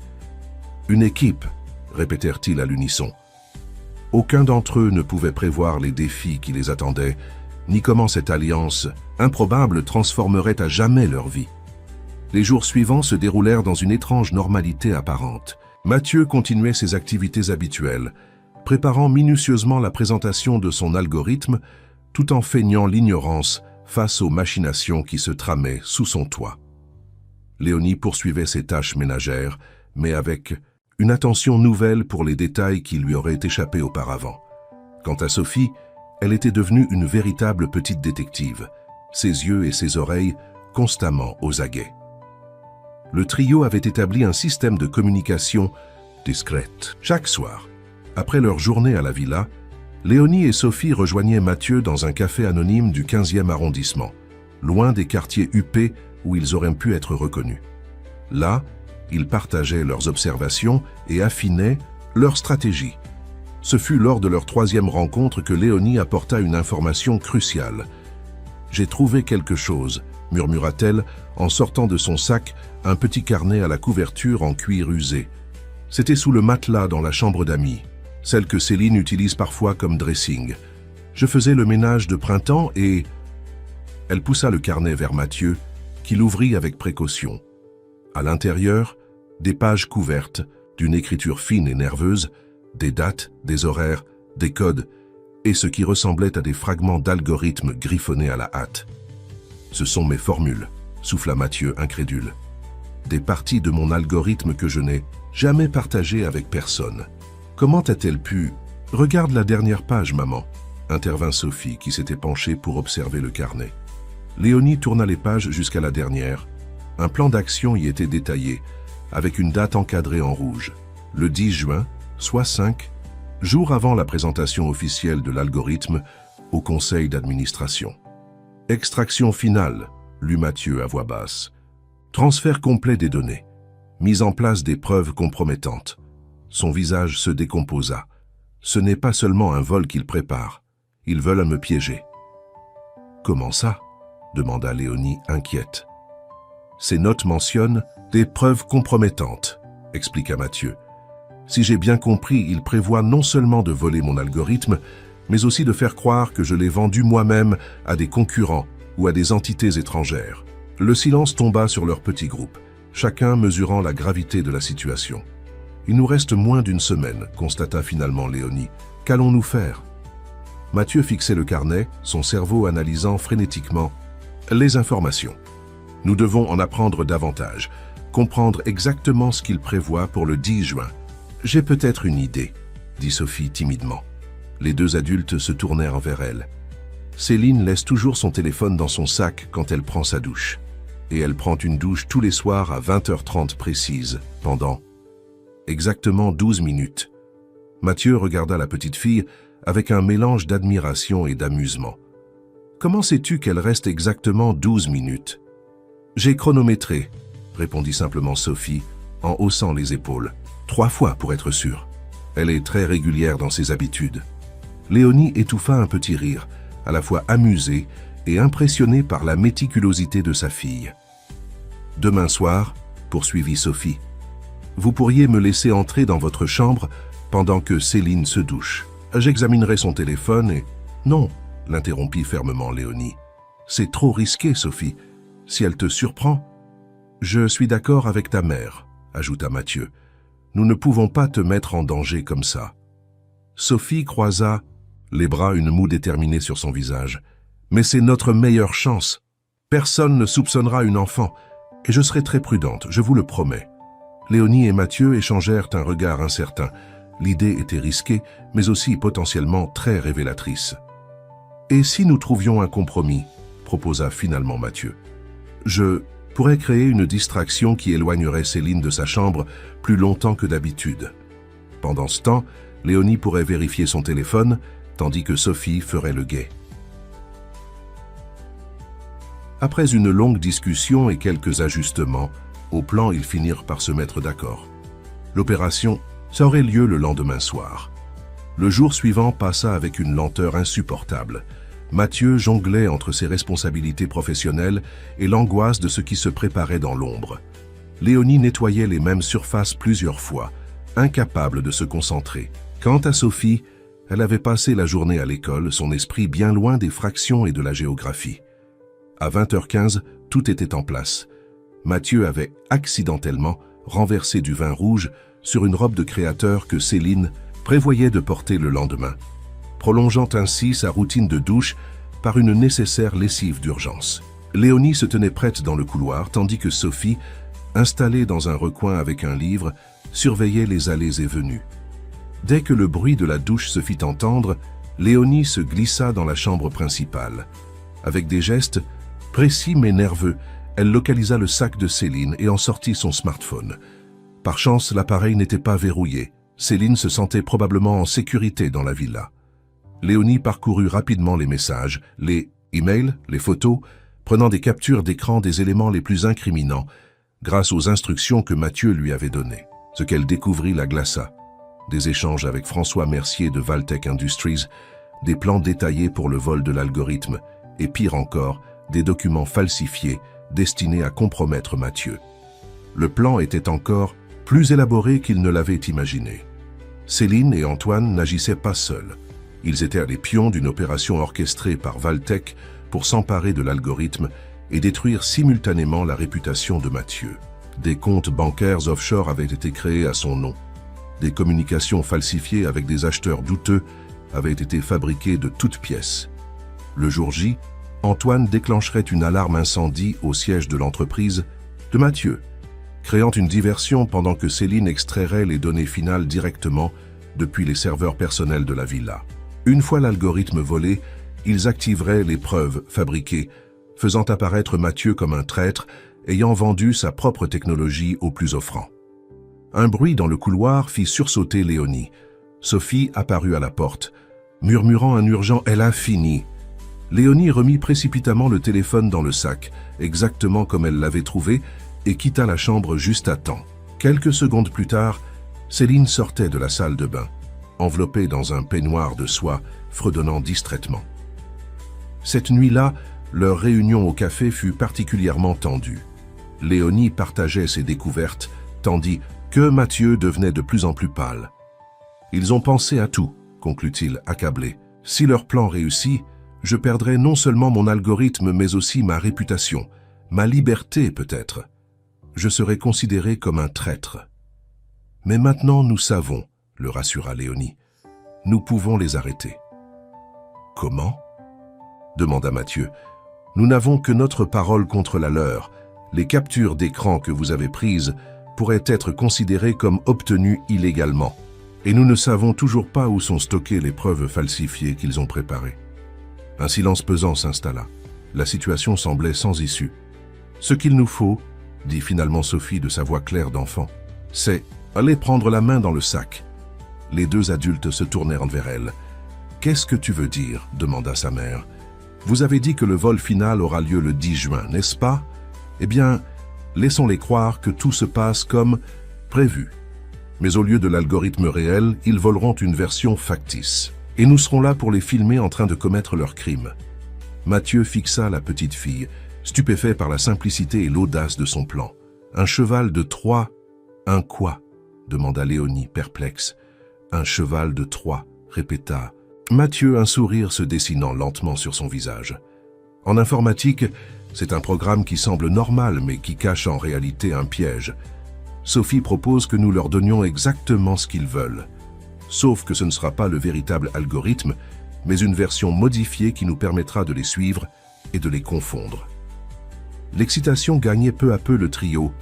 Une équipe, répétèrent-ils à l'unisson. Aucun d'entre eux ne pouvait prévoir les défis qui les attendaient, ni comment cette alliance improbable transformerait à jamais leur vie. Les jours suivants se déroulèrent dans une étrange normalité apparente. Mathieu continuait ses activités habituelles, préparant minutieusement la présentation de son algorithme, tout en feignant l'ignorance face aux machinations qui se tramaient sous son toit. Léonie poursuivait ses tâches ménagères, mais avec une attention nouvelle pour les détails qui lui auraient échappé auparavant. Quant à Sophie, elle était devenue une véritable petite détective, ses yeux et ses oreilles constamment aux aguets. Le trio avait établi un système de communication discrète. Chaque soir, après leur journée à la villa, Léonie et Sophie rejoignaient Mathieu dans un café anonyme du 15e arrondissement, loin des quartiers huppés où ils auraient pu être reconnus. Là, ils partageaient leurs observations et affinaient leur stratégie. Ce fut lors de leur 3e rencontre que Léonie apporta une information cruciale. « J'ai trouvé quelque chose », murmura-t-elle en sortant de son sac un petit carnet à la couverture en cuir usé. C'était sous le matelas dans la chambre d'amis, celle que Céline utilise parfois comme dressing. Je faisais le ménage de printemps et... Elle poussa le carnet vers Mathieu, qui l'ouvrit avec précaution. À l'intérieur, des pages couvertes, d'une écriture fine et nerveuse, des dates, des horaires, des codes, et ce qui ressemblait à des fragments d'algorithmes griffonnés à la hâte. « Ce sont mes formules », souffla Mathieu, incrédule. « Des parties de mon algorithme que je n'ai jamais partagées avec personne. Comment a-t-elle pu... » « Regarde la dernière page, maman », intervint Sophie, qui s'était penchée pour observer le carnet. Léonie tourna les pages jusqu'à la dernière. Un plan d'action y était détaillé, avec une date encadrée en rouge. Le 10 juin, soit 5, jours avant la présentation officielle de l'algorithme au conseil d'administration. Extraction finale, lut Mathieu à voix basse. Transfert complet des données. Mise en place des preuves compromettantes. Son visage se décomposa. Ce n'est pas seulement un vol qu'ils préparent. Ils veulent me piéger. Comment ça ? Demanda Léonie inquiète. Ces notes mentionnent des preuves compromettantes, expliqua Mathieu. Si j'ai bien compris, il prévoit non seulement de voler mon algorithme, mais aussi de faire croire que je l'ai vendu moi-même à des concurrents ou à des entités étrangères. Le silence tomba sur leur petit groupe, chacun mesurant la gravité de la situation. Il nous reste moins d'une semaine, constata finalement Léonie. Qu'allons-nous faire ? Mathieu fixait le carnet, son cerveau analysant frénétiquement les informations. Nous devons en apprendre davantage, comprendre exactement ce qu'il prévoit pour le 10 juin. J'ai peut-être une idée, dit Sophie timidement. Les deux adultes se tournèrent vers elle. Céline laisse toujours son téléphone dans son sac quand elle prend sa douche. Et elle prend une douche tous les soirs à 20h30 précise, pendant exactement 12 minutes. Mathieu regarda la petite fille avec un mélange d'admiration et d'amusement. Comment sais-tu qu'elle reste exactement 12 minutes ? J'ai chronométré, répondit simplement Sophie, en haussant les épaules. 3 fois pour être sûre. Elle est très régulière dans ses habitudes. Léonie étouffa un petit rire, à la fois amusée et impressionnée par la méticulosité de sa fille. Demain soir, poursuivit Sophie, vous pourriez me laisser entrer dans votre chambre pendant que Céline se douche. J'examinerai son téléphone et... Non, l'interrompit fermement Léonie. C'est trop risqué, Sophie. Si elle te surprend... Je suis d'accord avec ta mère, ajouta Mathieu. Nous ne pouvons pas te mettre en danger comme ça. Sophie croisa les bras, une moue déterminée sur son visage. Mais c'est notre meilleure chance. Personne ne soupçonnera une enfant, et je serai très prudente, je vous le promets. Léonie et Mathieu échangèrent un regard incertain. L'idée était risquée, mais aussi potentiellement très révélatrice. « Et si nous trouvions un compromis ?» proposa finalement Mathieu. « Je pourrais créer une distraction qui éloignerait Céline de sa chambre plus longtemps que d'habitude. Pendant ce temps, Léonie pourrait vérifier son téléphone, tandis que Sophie ferait le guet. » Après une longue discussion et quelques ajustements, au plan, ils finirent par se mettre d'accord. L'opération Ça aurait lieu le lendemain soir. Le jour suivant passa avec une lenteur insupportable. Mathieu jonglait entre ses responsabilités professionnelles et l'angoisse de ce qui se préparait dans l'ombre. Léonie nettoyait les mêmes surfaces plusieurs fois, incapable de se concentrer. Quant à Sophie, elle avait passé la journée à l'école, son esprit bien loin des fractions et de la géographie. À 20h15, tout était en place. Mathieu avait accidentellement renversé du vin rouge sur une robe de créateur que Céline prévoyait de porter le lendemain, prolongeant ainsi sa routine de douche par une nécessaire lessive d'urgence. Léonie se tenait prête dans le couloir, tandis que Sophie, installée dans un recoin avec un livre, surveillait les allées et venues. Dès que le bruit de la douche se fit entendre, Léonie se glissa dans la chambre principale. Avec des gestes précis mais nerveux, elle localisa le sac de Céline et en sortit son smartphone. Par chance, l'appareil n'était pas verrouillé. Céline se sentait probablement en sécurité dans la villa. Léonie parcourut rapidement les messages, les emails, les photos, prenant des captures d'écran des éléments les plus incriminants, grâce aux instructions que Mathieu lui avait données. Ce qu'elle découvrit la glaça. Des échanges avec François Mercier de Valtech Industries, des plans détaillés pour le vol de l'algorithme, et pire encore, des documents falsifiés destinés à compromettre Mathieu. Le plan était encore plus élaboré qu'il ne l'avait imaginé. Céline et Antoine n'agissaient pas seuls. Ils étaient les pions d'une opération orchestrée par Valtech pour s'emparer de l'algorithme et détruire simultanément la réputation de Mathieu. Des comptes bancaires offshore avaient été créés à son nom. Des communications falsifiées avec des acheteurs douteux avaient été fabriquées de toutes pièces. Le jour J, Antoine déclencherait une alarme incendie au siège de l'entreprise de Mathieu, créant une diversion pendant que Céline extrairait les données finales directement depuis les serveurs personnels de la villa. Une fois l'algorithme volé, ils activeraient les preuves fabriquées, faisant apparaître Mathieu comme un traître ayant vendu sa propre technologie au plus offrant. Un bruit dans le couloir fit sursauter Léonie. Sophie apparut à la porte, murmurant un urgent « Elle a fini ». Léonie remit précipitamment le téléphone dans le sac, exactement comme elle l'avait trouvé, et quitta la chambre juste à temps. Quelques secondes plus tard, Céline sortait de la salle de bain, enveloppée dans un peignoir de soie, fredonnant distraitement. Cette nuit-là, leur réunion au café fut particulièrement tendue. Léonie partageait ses découvertes, tandis que Mathieu devenait de plus en plus pâle. « Ils ont pensé à tout », conclut-il, accablé. « Si leur plan réussit, je perdrai non seulement mon algorithme, mais aussi ma réputation, ma liberté peut-être. Je serai considéré comme un traître. » « Mais maintenant nous savons, » le rassura Léonie. « Nous pouvons les arrêter. »« Comment ?» demanda Mathieu. « Nous n'avons que notre parole contre la leur. Les captures d'écran que vous avez prises pourraient être considérées comme obtenues illégalement. Et nous ne savons toujours pas où sont stockées les preuves falsifiées qu'ils ont préparées. » Un silence pesant s'installa. La situation semblait sans issue. « Ce qu'il nous faut, dit finalement Sophie de sa voix claire d'enfant, c'est aller prendre la main dans le sac. » Les deux adultes se tournèrent vers elle. « Qu'est-ce que tu veux dire ?» demanda sa mère. « Vous avez dit que le vol final aura lieu le 10 juin, n'est-ce pas? Eh bien, laissons-les croire que tout se passe comme prévu. Mais au lieu de l'algorithme réel, ils voleront une version factice. Et nous serons là pour les filmer en train de commettre leur crime. » Mathieu fixa la petite fille, stupéfait par la simplicité et l'audace de son plan. « Un cheval de Troie, un quoi ?» demanda Léonie, perplexe. « Un cheval de Troie, » répéta Mathieu, un sourire se dessinant lentement sur son visage. En informatique, c'est un programme qui semble normal, mais qui cache en réalité un piège. Sophie propose que nous leur donnions exactement ce qu'ils veulent. Sauf que ce ne sera pas le véritable algorithme, mais une version modifiée qui nous permettra de les suivre et de les confondre. L'excitation gagnait peu à peu le trio,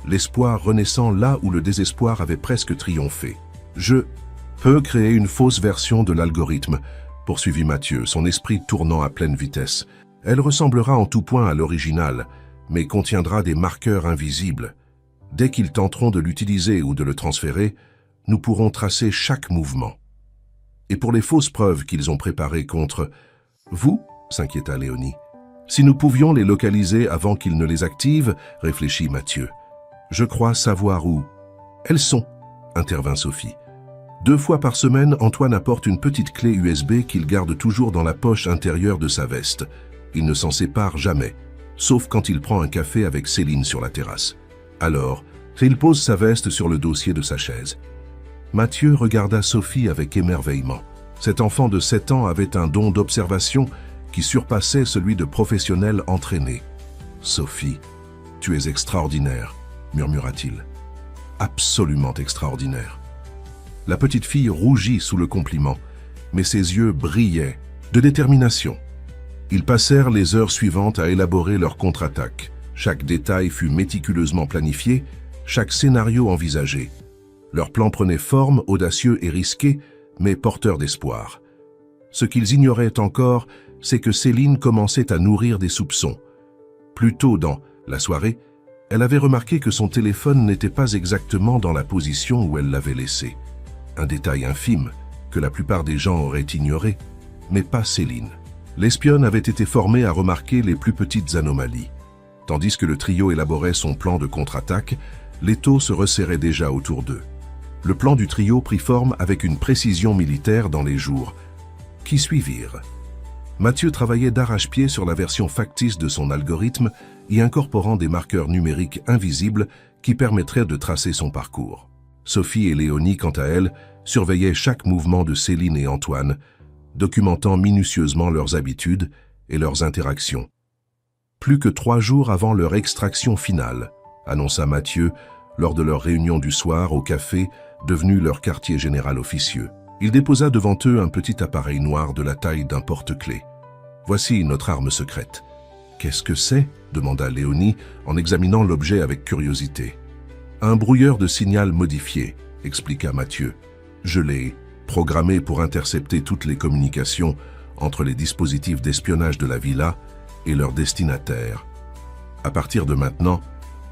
l'espoir renaissant là où le désespoir avait presque triomphé. « Je peux créer une fausse version de l'algorithme », poursuivit Mathieu, son esprit tournant à pleine vitesse. « Elle ressemblera en tout point à l'original, mais contiendra des marqueurs invisibles. Dès qu'ils tenteront de l'utiliser ou de le transférer, nous pourrons tracer chaque mouvement. Et pour les fausses preuves qu'ils ont préparées contre... » « Vous ?» s'inquiéta Léonie. « Si nous pouvions les localiser avant qu'ils ne les activent, réfléchit Mathieu. Je crois savoir où. »« Elles sont, » intervint Sophie. 2 fois par semaine, Antoine apporte une petite clé USB qu'il garde toujours dans la poche intérieure de sa veste. Il ne s'en sépare jamais, sauf quand il prend un café avec Céline sur la terrasse. Alors, il pose sa veste sur le dossier de sa chaise. Mathieu regarda Sophie avec émerveillement. Cet enfant de 7 ans avait un don d'observation qui surpassait celui de professionnel entraîné. « Sophie, tu es extraordinaire », murmura-t-il. « Absolument extraordinaire. » La petite fille rougit sous le compliment, mais ses yeux brillaient de détermination. Ils passèrent les heures suivantes à élaborer leur contre-attaque. Chaque détail fut méticuleusement planifié, chaque scénario envisagé. Leur plan prenait forme, audacieux et risqué, mais porteur d'espoir. Ce qu'ils ignoraient encore, c'est que Céline commençait à nourrir des soupçons. Plus tôt dans la soirée, elle avait remarqué que son téléphone n'était pas exactement dans la position où elle l'avait laissé. Un détail infime que la plupart des gens auraient ignoré, mais pas Céline. L'espionne avait été formée à remarquer les plus petites anomalies. Tandis que le trio élaborait son plan de contre-attaque, l'étau se resserrait déjà autour d'eux. Le plan du trio prit forme avec une précision militaire dans les jours qui suivirent. Mathieu travaillait d'arrache-pied sur la version factice de son algorithme, y incorporant des marqueurs numériques invisibles qui permettraient de tracer son parcours. Sophie et Léonie, quant à elles, surveillaient chaque mouvement de Céline et Antoine, documentant minutieusement leurs habitudes et leurs interactions. Plus que 3 jours avant leur extraction finale, annonça Mathieu lors de leur réunion du soir au café, devenu leur quartier général officieux. Il déposa devant eux un petit appareil noir de la taille d'un porte-clés. « Voici notre arme secrète. »« Qu'est-ce que c'est » demanda Léonie en examinant l'objet avec curiosité. « Un brouilleur de signal modifié, » expliqua Mathieu. « Je l'ai programmé pour intercepter toutes les communications entre les dispositifs d'espionnage de la villa et leurs destinataires. À partir de maintenant,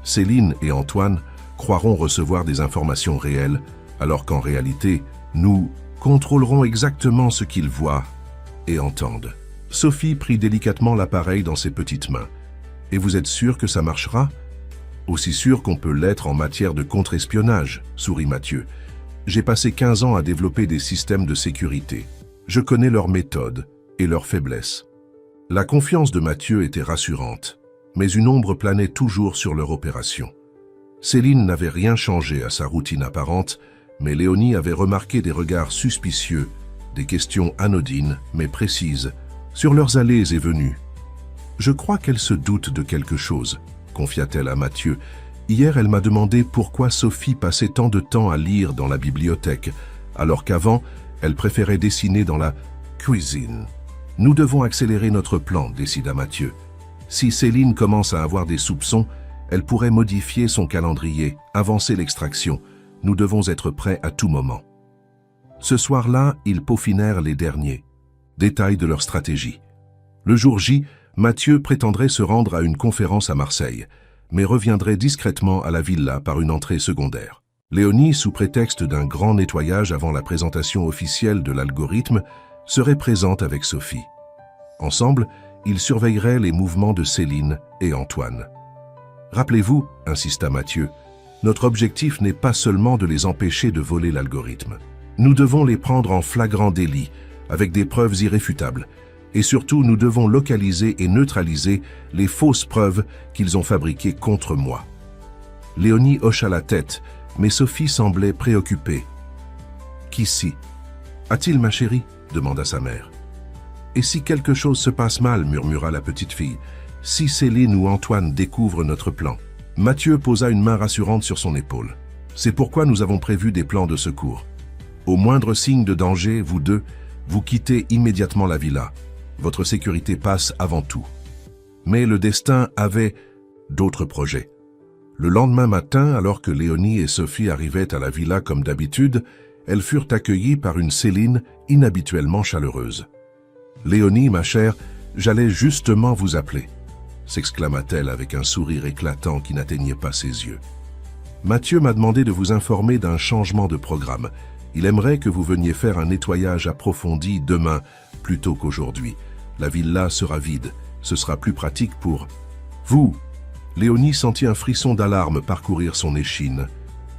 Céline et Antoine croiront recevoir des informations réelles, alors qu'en réalité, nous contrôlerons exactement ce qu'ils voient et entendent. » Sophie prit délicatement l'appareil dans ses petites mains. « Et vous êtes sûr que ça marchera ?»« Aussi sûr qu'on peut l'être en matière de contre-espionnage, » sourit Mathieu. « J'ai passé 15 ans à développer des systèmes de sécurité. Je connais leurs méthodes et leurs faiblesses. » La confiance de Mathieu était rassurante, mais une ombre planait toujours sur leur opération. Céline n'avait rien changé à sa routine apparente, mais Léonie avait remarqué des regards suspicieux, des questions anodines mais précises, sur leurs allées et venues. « Je crois qu'elle se doute de quelque chose », confia-t-elle à Mathieu. « Hier, elle m'a demandé pourquoi Sophie passait tant de temps à lire dans la bibliothèque, alors qu'avant, elle préférait dessiner dans la cuisine. » « Nous devons accélérer notre plan, décida Mathieu. Si Céline commence à avoir des soupçons, elle pourrait modifier son calendrier, avancer l'extraction. Nous devons être prêts à tout moment. » Ce soir-là, ils peaufinèrent les derniers détails de leur stratégie. Le jour J, Mathieu prétendrait se rendre à une conférence à Marseille, mais reviendrait discrètement à la villa par une entrée secondaire. Léonie, sous prétexte d'un grand nettoyage avant la présentation officielle de l'algorithme, serait présente avec Sophie. Ensemble, ils surveilleraient les mouvements de Céline et Antoine. « Rappelez-vous, insista Mathieu, notre objectif n'est pas seulement de les empêcher de voler l'algorithme. Nous devons les prendre en flagrant délit, avec des preuves irréfutables. Et surtout, nous devons localiser et neutraliser les fausses preuves qu'ils ont fabriquées contre moi. » Léonie hocha la tête, mais Sophie semblait préoccupée. « Qu'ici ? A-t-il, ma chérie ?» demanda sa mère. « Et si quelque chose se passe mal, murmura la petite fille, si Céline ou Antoine découvrent notre plan. » Mathieu posa une main rassurante sur son épaule. « C'est pourquoi nous avons prévu des plans de secours. Au moindre signe de danger, vous deux, vous quittez immédiatement la villa. Votre sécurité passe avant tout. » Mais le destin avait d'autres projets. Le lendemain matin, alors que Léonie et Sophie arrivaient à la villa comme d'habitude, elles furent accueillies par une Céline inhabituellement chaleureuse. « Léonie, ma chère, j'allais justement vous appeler », s'exclama-t-elle avec un sourire éclatant qui n'atteignait pas ses yeux. « Mathieu m'a demandé de vous informer d'un changement de programme. Il aimerait que vous veniez faire un nettoyage approfondi demain plutôt qu'aujourd'hui. La villa sera vide. Ce sera plus pratique pour vous. » Léonie sentit un frisson d'alarme parcourir son échine.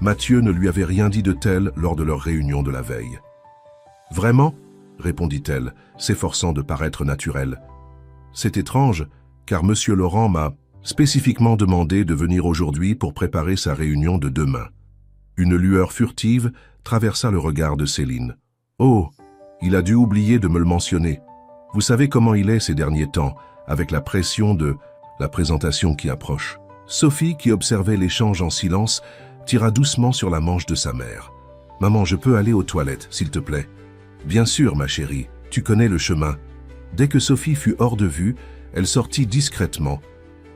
Mathieu ne lui avait rien dit de tel lors de leur réunion de la veille. « Vraiment ?» répondit-elle, s'efforçant de paraître naturelle. « C'est étrange, car Monsieur Laurent m'a spécifiquement demandé de venir aujourd'hui pour préparer sa réunion de demain. » Une lueur furtive traversa le regard de Céline. « Oh, il a dû oublier de me le mentionner. Vous savez comment il est ces derniers temps, avec la pression de la présentation qui approche. » Sophie, qui observait l'échange en silence, tira doucement sur la manche de sa mère. « Maman, je peux aller aux toilettes, s'il te plaît ?»« Bien sûr, ma chérie, tu connais le chemin. » Dès que Sophie fut hors de vue, elle sortit discrètement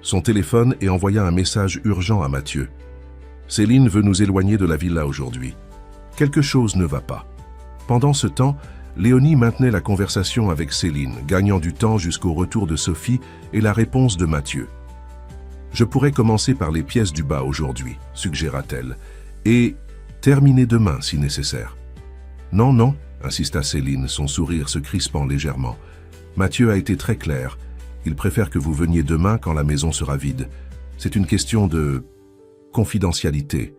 son téléphone et envoya un message urgent à Mathieu. « Céline veut nous éloigner de la villa aujourd'hui. Quelque chose ne va pas. » Pendant ce temps, Léonie maintenait la conversation avec Céline, gagnant du temps jusqu'au retour de Sophie et la réponse de Mathieu. « Je pourrais commencer par les pièces du bas aujourd'hui, suggéra-t-elle, et terminer demain si nécessaire. »« Non, non, » insista Céline, son sourire se crispant légèrement. « Mathieu a été très clair. Il préfère que vous veniez demain quand la maison sera vide. C'est une question de confidentialité.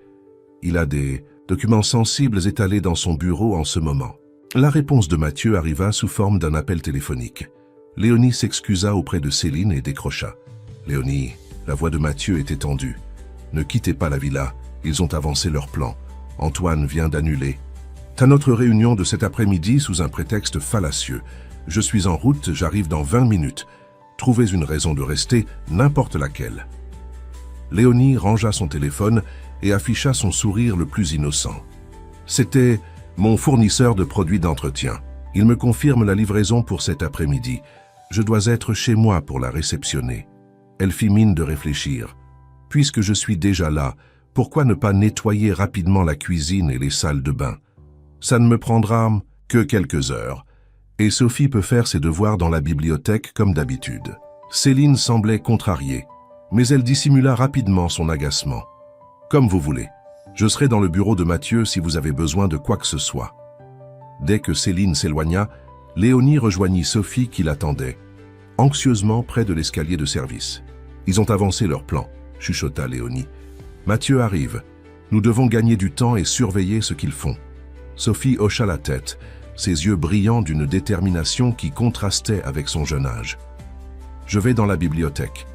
Il a des documents sensibles étalés dans son bureau en ce moment. » La réponse de Mathieu arriva sous forme d'un appel téléphonique. Léonie s'excusa auprès de Céline et décrocha. « Léonie, la voix de Mathieu était tendue. Ne quittez pas la villa, ils ont avancé leur plan. Antoine vient d'annuler. À notre réunion de cet après-midi sous un prétexte fallacieux. Je suis en route, j'arrive dans 20 minutes. Trouvez une raison de rester, n'importe laquelle. » Léonie rangea son téléphone et afficha son sourire le plus innocent. C'était mon fournisseur de produits d'entretien. Il me confirme la livraison pour cet après-midi. Je dois être chez moi pour la réceptionner. Elle fit mine de réfléchir. Puisque je suis déjà là, pourquoi ne pas nettoyer rapidement la cuisine et les salles de bain? Ça ne me prendra que quelques heures. Et Sophie peut faire ses devoirs dans la bibliothèque comme d'habitude. Céline semblait contrariée, mais elle dissimula rapidement son agacement. « Comme vous voulez. Je serai dans le bureau de Mathieu si vous avez besoin de quoi que ce soit. » Dès que Céline s'éloigna, Léonie rejoignit Sophie qui l'attendait, anxieusement près de l'escalier de service. « Ils ont avancé leur plan, » chuchota Léonie. « Mathieu arrive. Nous devons gagner du temps et surveiller ce qu'ils font. » Sophie hocha la tête, ses yeux brillants d'une détermination qui contrastait avec son jeune âge. « Je vais dans la bibliothèque.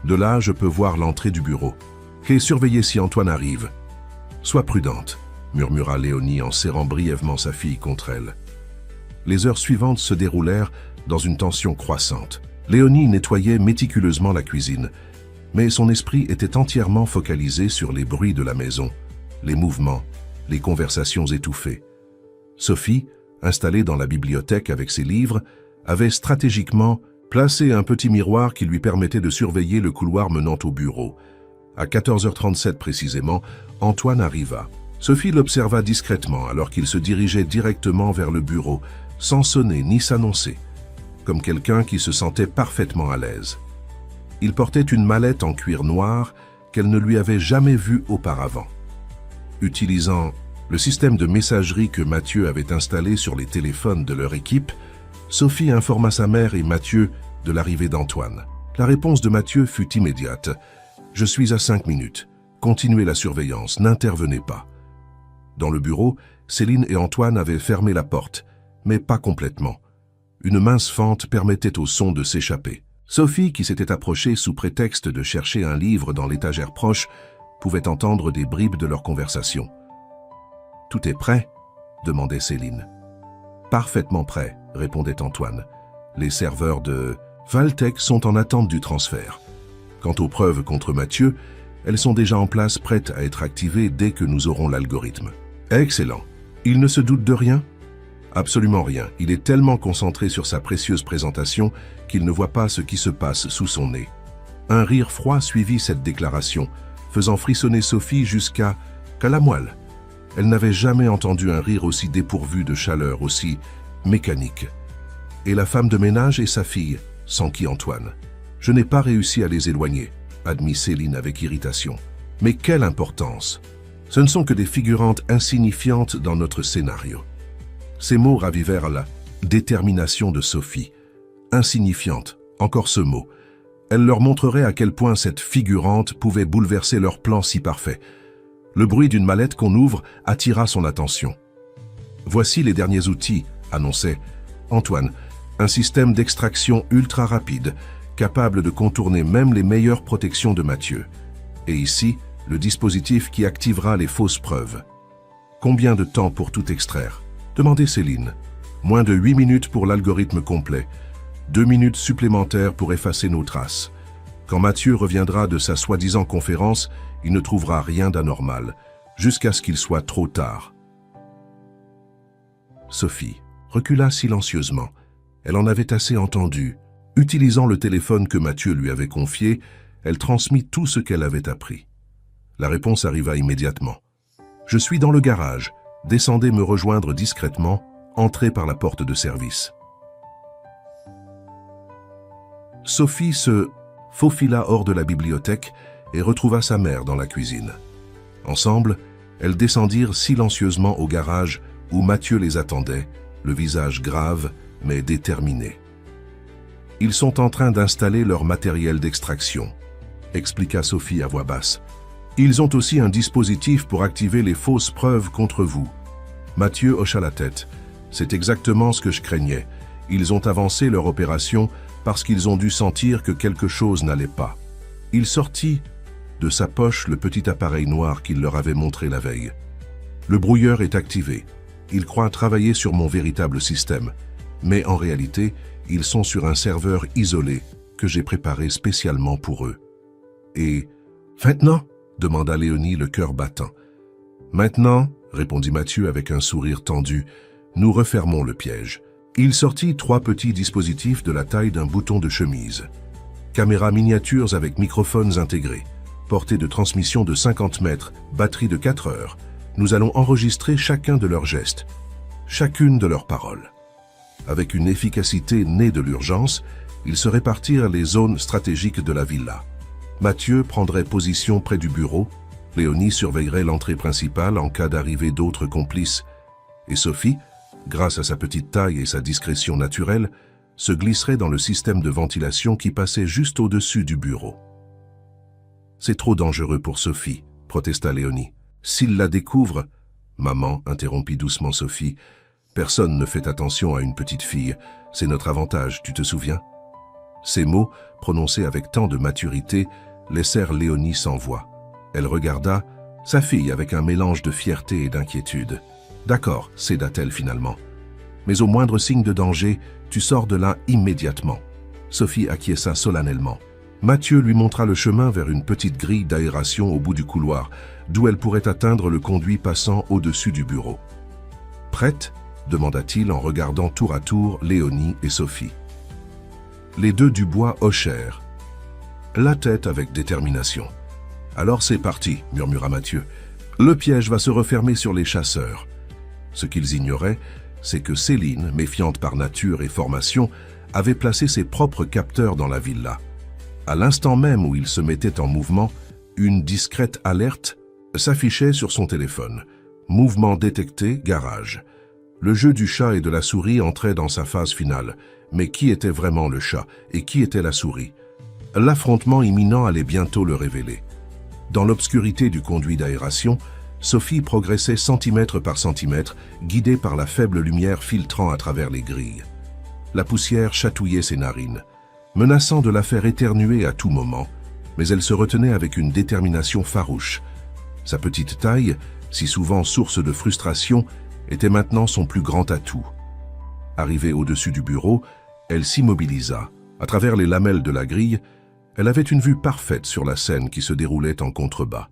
De là, je peux voir l'entrée du bureau. Et surveiller si Antoine arrive. »« Sois prudente, » murmura Léonie en serrant brièvement sa fille contre elle. Les heures suivantes se déroulèrent dans une tension croissante. Léonie nettoyait méticuleusement la cuisine, mais son esprit était entièrement focalisé sur les bruits de la maison, les mouvements, les conversations étouffées. Sophie, installée dans la bibliothèque avec ses livres, avait stratégiquement placé un petit miroir qui lui permettait de surveiller le couloir menant au bureau. À 14h37 précisément, Antoine arriva. Sophie l'observa discrètement alors qu'il se dirigeait directement vers le bureau, sans sonner ni s'annoncer, comme quelqu'un qui se sentait parfaitement à l'aise. Il portait une mallette en cuir noir qu'elle ne lui avait jamais vue auparavant. Utilisant le système de messagerie que Mathieu avait installé sur les téléphones de leur équipe, Sophie informa sa mère et Mathieu de l'arrivée d'Antoine. La réponse de Mathieu fut immédiate. « Je suis à 5 minutes. Continuez la surveillance, n'intervenez pas. » Dans le bureau, Céline et Antoine avaient fermé la porte, mais pas complètement. Une mince fente permettait au son de s'échapper. Sophie, qui s'était approchée sous prétexte de chercher un livre dans l'étagère proche, pouvait entendre des bribes de leur conversation. « Tout est prêt ?» demandait Céline. « Parfaitement prêt », répondait Antoine. « Les serveurs de Valtech sont en attente du transfert. Quant aux preuves contre Mathieu, elles sont déjà en place prêtes à être activées dès que nous aurons l'algorithme. » Excellent. Il ne se doute de rien? Absolument rien. Il est tellement concentré sur sa précieuse présentation qu'il ne voit pas ce qui se passe sous son nez. Un rire froid suivit cette déclaration, faisant frissonner Sophie jusqu'à la moelle. Elle n'avait jamais entendu un rire aussi dépourvu de chaleur, aussi mécanique. Et la femme de ménage et sa fille, s'enquit Antoine. « Je n'ai pas réussi à les éloigner », admit Céline avec irritation. « Mais quelle importance! Ce ne sont que des figurantes insignifiantes dans notre scénario. » Ces mots ravivèrent la détermination de Sophie. Insignifiante, encore ce mot. Elle leur montrerait à quel point cette figurante pouvait bouleverser leur plan si parfait. Le bruit d'une mallette qu'on ouvre attira son attention. « Voici les derniers outils », annonçait Antoine. Un système d'extraction ultra rapide, capable de contourner même les meilleures protections de Mathieu. Et ici, le dispositif qui activera les fausses preuves. Combien de temps pour tout extraire? Demandait Céline. Moins de 8 minutes pour l'algorithme complet. 2 minutes supplémentaires pour effacer nos traces. Quand Mathieu reviendra de sa soi-disant conférence, il ne trouvera rien d'anormal, jusqu'à ce qu'il soit trop tard. Sophie recula silencieusement. Elle en avait assez entendu. Utilisant le téléphone que Mathieu lui avait confié, elle transmit tout ce qu'elle avait appris. La réponse arriva immédiatement. « Je suis dans le garage. Descendez me rejoindre discrètement. Entrez par la porte de service. » Sophie se faufila hors de la bibliothèque et retrouva sa mère dans la cuisine. Ensemble, elles descendirent silencieusement au garage où Mathieu les attendait, le visage grave mais déterminé. « Ils sont en train d'installer leur matériel d'extraction, » expliqua Sophie à voix basse. « Ils ont aussi un dispositif pour activer les fausses preuves contre vous. » Mathieu hocha la tête. « C'est exactement ce que je craignais. Ils ont avancé leur opération parce qu'ils ont dû sentir que quelque chose n'allait pas. » Il sortit de sa poche le petit appareil noir qu'il leur avait montré la veille. « Le brouilleur est activé. Ils croient travailler sur mon véritable système. Mais en réalité, ils sont sur un serveur isolé que j'ai préparé spécialement pour eux. » Et « Maintenant ?» demanda Léonie, le cœur battant. « Maintenant, » répondit Mathieu avec un sourire tendu, « nous refermons le piège. » Il sortit 3 petits dispositifs de la taille d'un bouton de chemise. Caméras miniatures avec microphones intégrés, portée de transmission de 50 mètres, batterie de 4 heures. Nous allons enregistrer chacun de leurs gestes, chacune de leurs paroles. Avec une efficacité née de l'urgence, ils se répartirent les zones stratégiques de la villa. Mathieu prendrait position près du bureau, Léonie surveillerait l'entrée principale en cas d'arrivée d'autres complices, et Sophie, grâce à sa petite taille et sa discrétion naturelle, se glisserait dans le système de ventilation qui passait juste au-dessus du bureau. « C'est trop dangereux pour Sophie, » protesta Léonie. « S'il la découvre... » « Maman, » interrompit doucement Sophie, « personne ne fait attention à une petite fille. C'est notre avantage, tu te souviens ?» Ces mots, prononcés avec tant de maturité, laissèrent Léonie sans voix. Elle regarda sa fille avec un mélange de fierté et d'inquiétude. « D'accord, » céda-t-elle finalement. « Mais au moindre signe de danger, tu sors de là immédiatement. » Sophie acquiesça solennellement. Mathieu lui montra le chemin vers une petite grille d'aération au bout du couloir, d'où elle pourrait atteindre le conduit passant au-dessus du bureau. « Prête ?» demanda-t-il en regardant tour à tour Léonie et Sophie. Les deux Dubois hochèrent la tête avec détermination. « Alors c'est parti, » murmura Mathieu. « Le piège va se refermer sur les chasseurs. » Ce qu'ils ignoraient, c'est que Céline, méfiante par nature et formation, avait placé ses propres capteurs dans la villa. À l'instant même où il se mettait en mouvement, une discrète alerte s'affichait sur son téléphone. Mouvement détecté, garage. Le jeu du chat et de la souris entrait dans sa phase finale. Mais qui était vraiment le chat et qui était la souris? L'affrontement imminent allait bientôt le révéler. Dans l'obscurité du conduit d'aération, Sophie progressait centimètre par centimètre, guidée par la faible lumière filtrant à travers les grilles. La poussière chatouillait ses narines, menaçant de la faire éternuer à tout moment, mais elle se retenait avec une détermination farouche. Sa petite taille, si souvent source de frustration, était maintenant son plus grand atout. Arrivée au-dessus du bureau, elle s'immobilisa. À travers les lamelles de la grille, elle avait une vue parfaite sur la scène qui se déroulait en contrebas.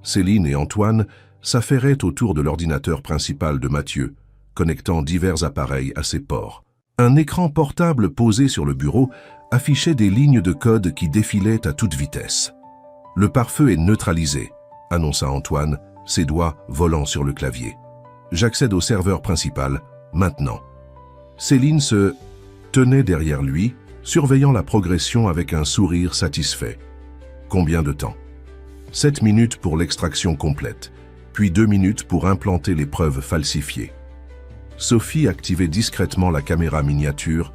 Céline et Antoine s'affairaient autour de l'ordinateur principal de Mathieu, connectant divers appareils à ses ports. Un écran portable posé sur le bureau affichait des lignes de code qui défilaient à toute vitesse. « Le pare-feu est neutralisé », annonça Antoine, ses doigts volant sur le clavier. « J'accède au serveur principal, maintenant. » Céline se tenait derrière lui, surveillant la progression avec un sourire satisfait. Combien de temps? 7 minutes pour l'extraction complète, puis 2 minutes pour implanter les preuves falsifiées. Sophie activait discrètement la caméra miniature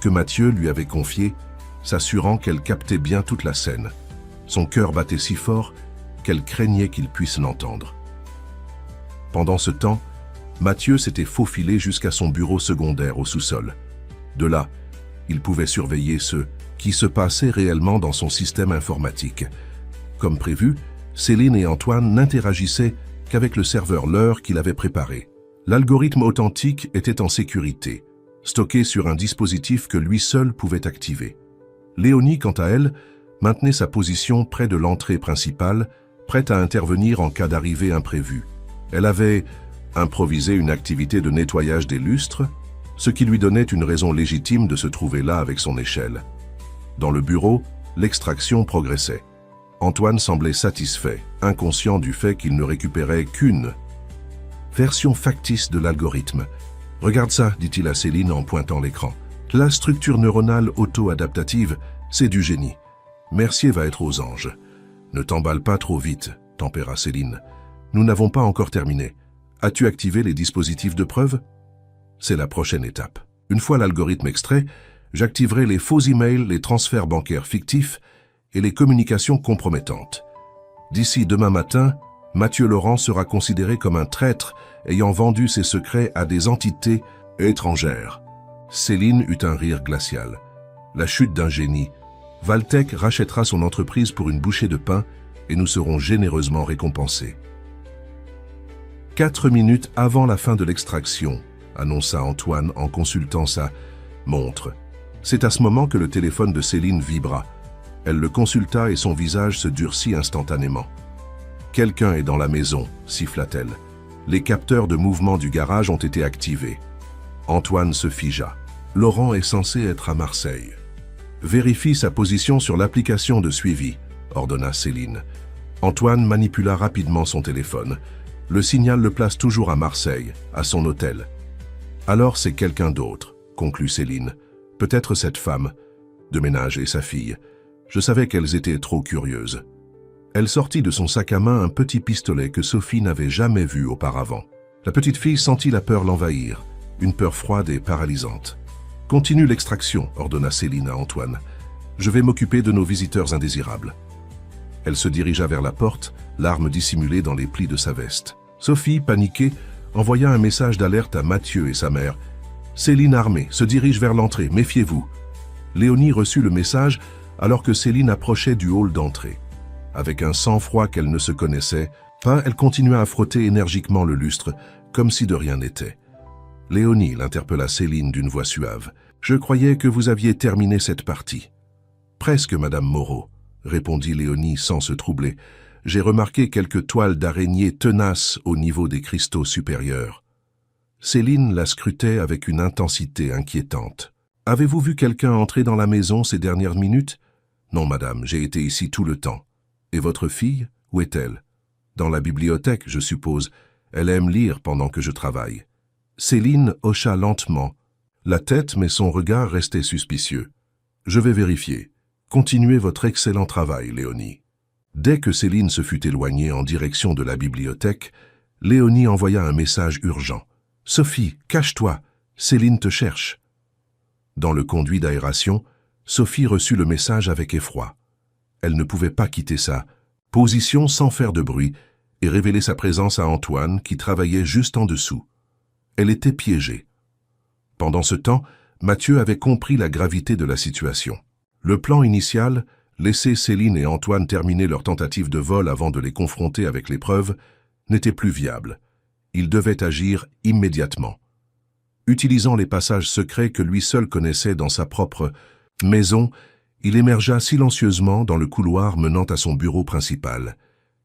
que Mathieu lui avait confiée, s'assurant qu'elle captait bien toute la scène. Son cœur battait si fort qu'elle craignait qu'il puisse l'entendre. Pendant ce temps, Mathieu s'était faufilé jusqu'à son bureau secondaire au sous-sol. De là, il pouvait surveiller ce qui se passait réellement dans son système informatique. Comme prévu, Céline et Antoine n'interagissaient qu'avec le serveur Leur qu'il avait préparé. L'algorithme authentique était en sécurité, stocké sur un dispositif que lui seul pouvait activer. Léonie, quant à elle, maintenait sa position près de l'entrée principale, prête à intervenir en cas d'arrivée imprévue. Elle avait improvisé une activité de nettoyage des lustres, ce qui lui donnait une raison légitime de se trouver là avec son échelle. Dans le bureau, l'extraction progressait. Antoine semblait satisfait, inconscient du fait qu'il ne récupérait qu'une version factice de l'algorithme. « Regarde ça », dit-il à Céline en pointant l'écran. « La structure neuronale auto-adaptative, c'est du génie. Mercier va être aux anges. »« Ne t'emballe pas trop vite », tempéra Céline. « Nous n'avons pas encore terminé. As-tu activé les dispositifs de preuve ?» C'est la prochaine étape. Une fois l'algorithme extrait, j'activerai les faux emails, les transferts bancaires fictifs et les communications compromettantes. D'ici demain matin, Mathieu Laurent sera considéré comme un traître ayant vendu ses secrets à des entités étrangères. Céline eut un rire glacial. La chute d'un génie. Valtech rachètera son entreprise pour une bouchée de pain et nous serons généreusement récompensés. 4 minutes avant la fin de l'extraction, annonça Antoine en consultant sa montre. C'est à ce moment que le téléphone de Céline vibra. Elle le consulta et son visage se durcit instantanément. « Quelqu'un est dans la maison », siffla-t-elle. Les capteurs de mouvement du garage ont été activés. Antoine se figea. Laurent est censé être à Marseille. « Vérifie sa position sur l'application de suivi », ordonna Céline. Antoine manipula rapidement son téléphone. Le signal le place toujours à Marseille, à son hôtel. « Alors c'est quelqu'un d'autre », conclut Céline. « Peut-être cette femme de ménage et sa fille. Je savais qu'elles étaient trop curieuses. » Elle sortit de son sac à main un petit pistolet que Sophie n'avait jamais vu auparavant. La petite fille sentit la peur l'envahir, une peur froide et paralysante. « Continue l'extraction », ordonna Céline à Antoine. « Je vais m'occuper de nos visiteurs indésirables. » Elle se dirigea vers la porte, l'arme dissimulée dans les plis de sa veste. Sophie, paniquée, envoya un message d'alerte à Mathieu et sa mère. « Céline armée se dirige vers l'entrée, méfiez-vous. » Léonie reçut le message alors que Céline approchait du hall d'entrée. Avec un sang-froid qu'elle ne se connaissait pas, elle continua à frotter énergiquement le lustre, comme si de rien n'était. Léonie, l'interpella Céline d'une voix suave. « Je croyais que vous aviez terminé cette partie. »« Presque, Madame Moreau, » répondit Léonie sans se troubler. « J'ai remarqué quelques toiles d'araignées tenaces au niveau des cristaux supérieurs. » Céline la scrutait avec une intensité inquiétante. « Avez-vous vu quelqu'un entrer dans la maison ces dernières minutes ?»« Non, madame, j'ai été ici tout le temps. »« Et votre fille, où est-elle ?»« Dans la bibliothèque, je suppose. Elle aime lire pendant que je travaille. » Céline hocha lentement la tête, mais son regard restait suspicieux. « Je vais vérifier. Continuez votre excellent travail, Léonie. » Dès que Céline se fut éloignée en direction de la bibliothèque, Léonie envoya un message urgent. « Sophie, cache-toi, Céline te cherche. » Dans le conduit d'aération, Sophie reçut le message avec effroi. Elle ne pouvait pas quitter sa position sans faire de bruit et révéler sa présence à Antoine qui travaillait juste en dessous. Elle était piégée. Pendant ce temps, Mathieu avait compris la gravité de la situation. Le plan initial, laisser Céline et Antoine terminer leur tentative de vol avant de les confronter avec l'épreuve, n'était plus viable. Il devait agir immédiatement. Utilisant les passages secrets que lui seul connaissait dans sa propre maison, il émergea silencieusement dans le couloir menant à son bureau principal.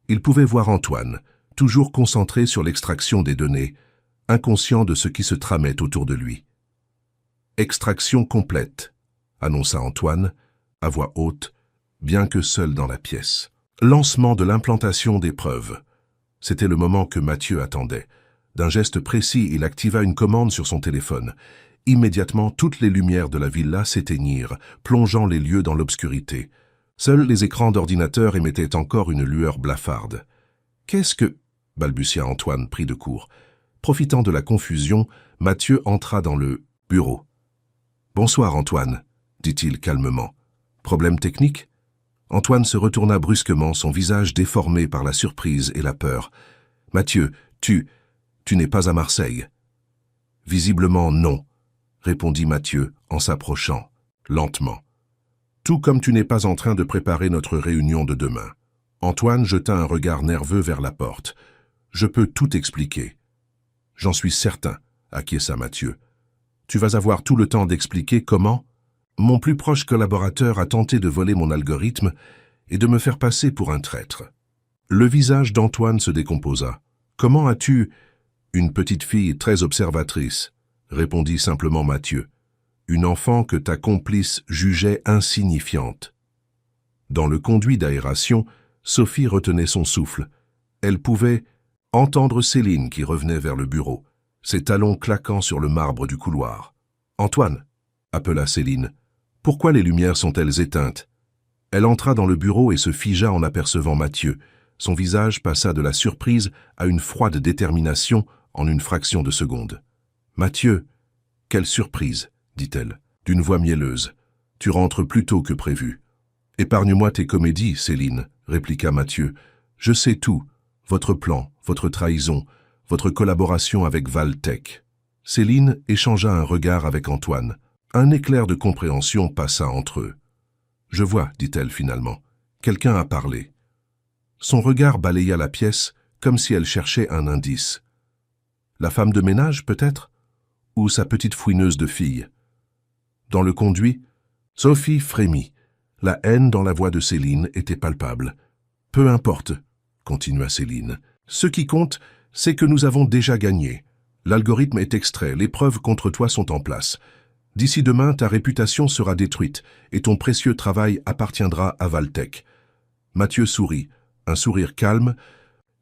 Il pouvait voir Antoine, toujours concentré sur l'extraction des données, inconscient de ce qui se tramait autour de lui. « Extraction complète », annonça Antoine, à voix haute, bien que seul dans la pièce. Lancement de l'implantation des preuves. C'était le moment que Mathieu attendait. D'un geste précis, il activa une commande sur son téléphone. Immédiatement, toutes les lumières de la villa s'éteignirent, plongeant les lieux dans l'obscurité. Seuls les écrans d'ordinateur émettaient encore une lueur blafarde. « Qu'est-ce que... » balbutia Antoine, pris de court. Profitant de la confusion, Mathieu entra dans le bureau. « Bonsoir, Antoine, » dit-il calmement. « Problème technique ?» Antoine se retourna brusquement, son visage déformé par la surprise et la peur. « Mathieu, tu n'es pas à Marseille ?» « Visiblement non, » répondit Mathieu en s'approchant, lentement. « Tout comme tu n'es pas en train de préparer notre réunion de demain. » Antoine jeta un regard nerveux vers la porte. « Je peux tout expliquer. »« J'en suis certain, » acquiesça Mathieu. « Tu vas avoir tout le temps d'expliquer comment ? Mon plus proche collaborateur a tenté de voler mon algorithme et de me faire passer pour un traître. » Le visage d'Antoine se décomposa. « Comment as-tu... » « Une petite fille très observatrice, » répondit simplement Mathieu. « Une enfant que ta complice jugeait insignifiante. » Dans le conduit d'aération, Sophie retenait son souffle. Elle pouvait entendre Céline qui revenait vers le bureau, ses talons claquant sur le marbre du couloir. « Antoine !» appela Céline. « Pourquoi les lumières sont-elles éteintes ?» Elle entra dans le bureau et se figea en apercevant Mathieu. Son visage passa de la surprise à une froide détermination en une fraction de seconde. « Mathieu, quelle surprise !» dit-elle, d'une voix mielleuse. « Tu rentres plus tôt que prévu. »« Épargne-moi tes comédies, Céline, » répliqua Mathieu. « Je sais tout, votre plan, votre trahison, votre collaboration avec Valtech. » Céline échangea un regard avec Antoine. Un éclair de compréhension passa entre eux. « Je vois, » dit-elle finalement. « Quelqu'un a parlé. » Son regard balaya la pièce comme si elle cherchait un indice. La femme de ménage, peut-être ? Ou sa petite fouineuse de fille ? Dans le conduit, Sophie frémit. La haine dans la voix de Céline était palpable. « Peu importe, » continua Céline. « Ce qui compte, c'est que nous avons déjà gagné. L'algorithme est extrait, les preuves contre toi sont en place. D'ici demain, ta réputation sera détruite et ton précieux travail appartiendra à Valtech. » Mathieu sourit, un sourire calme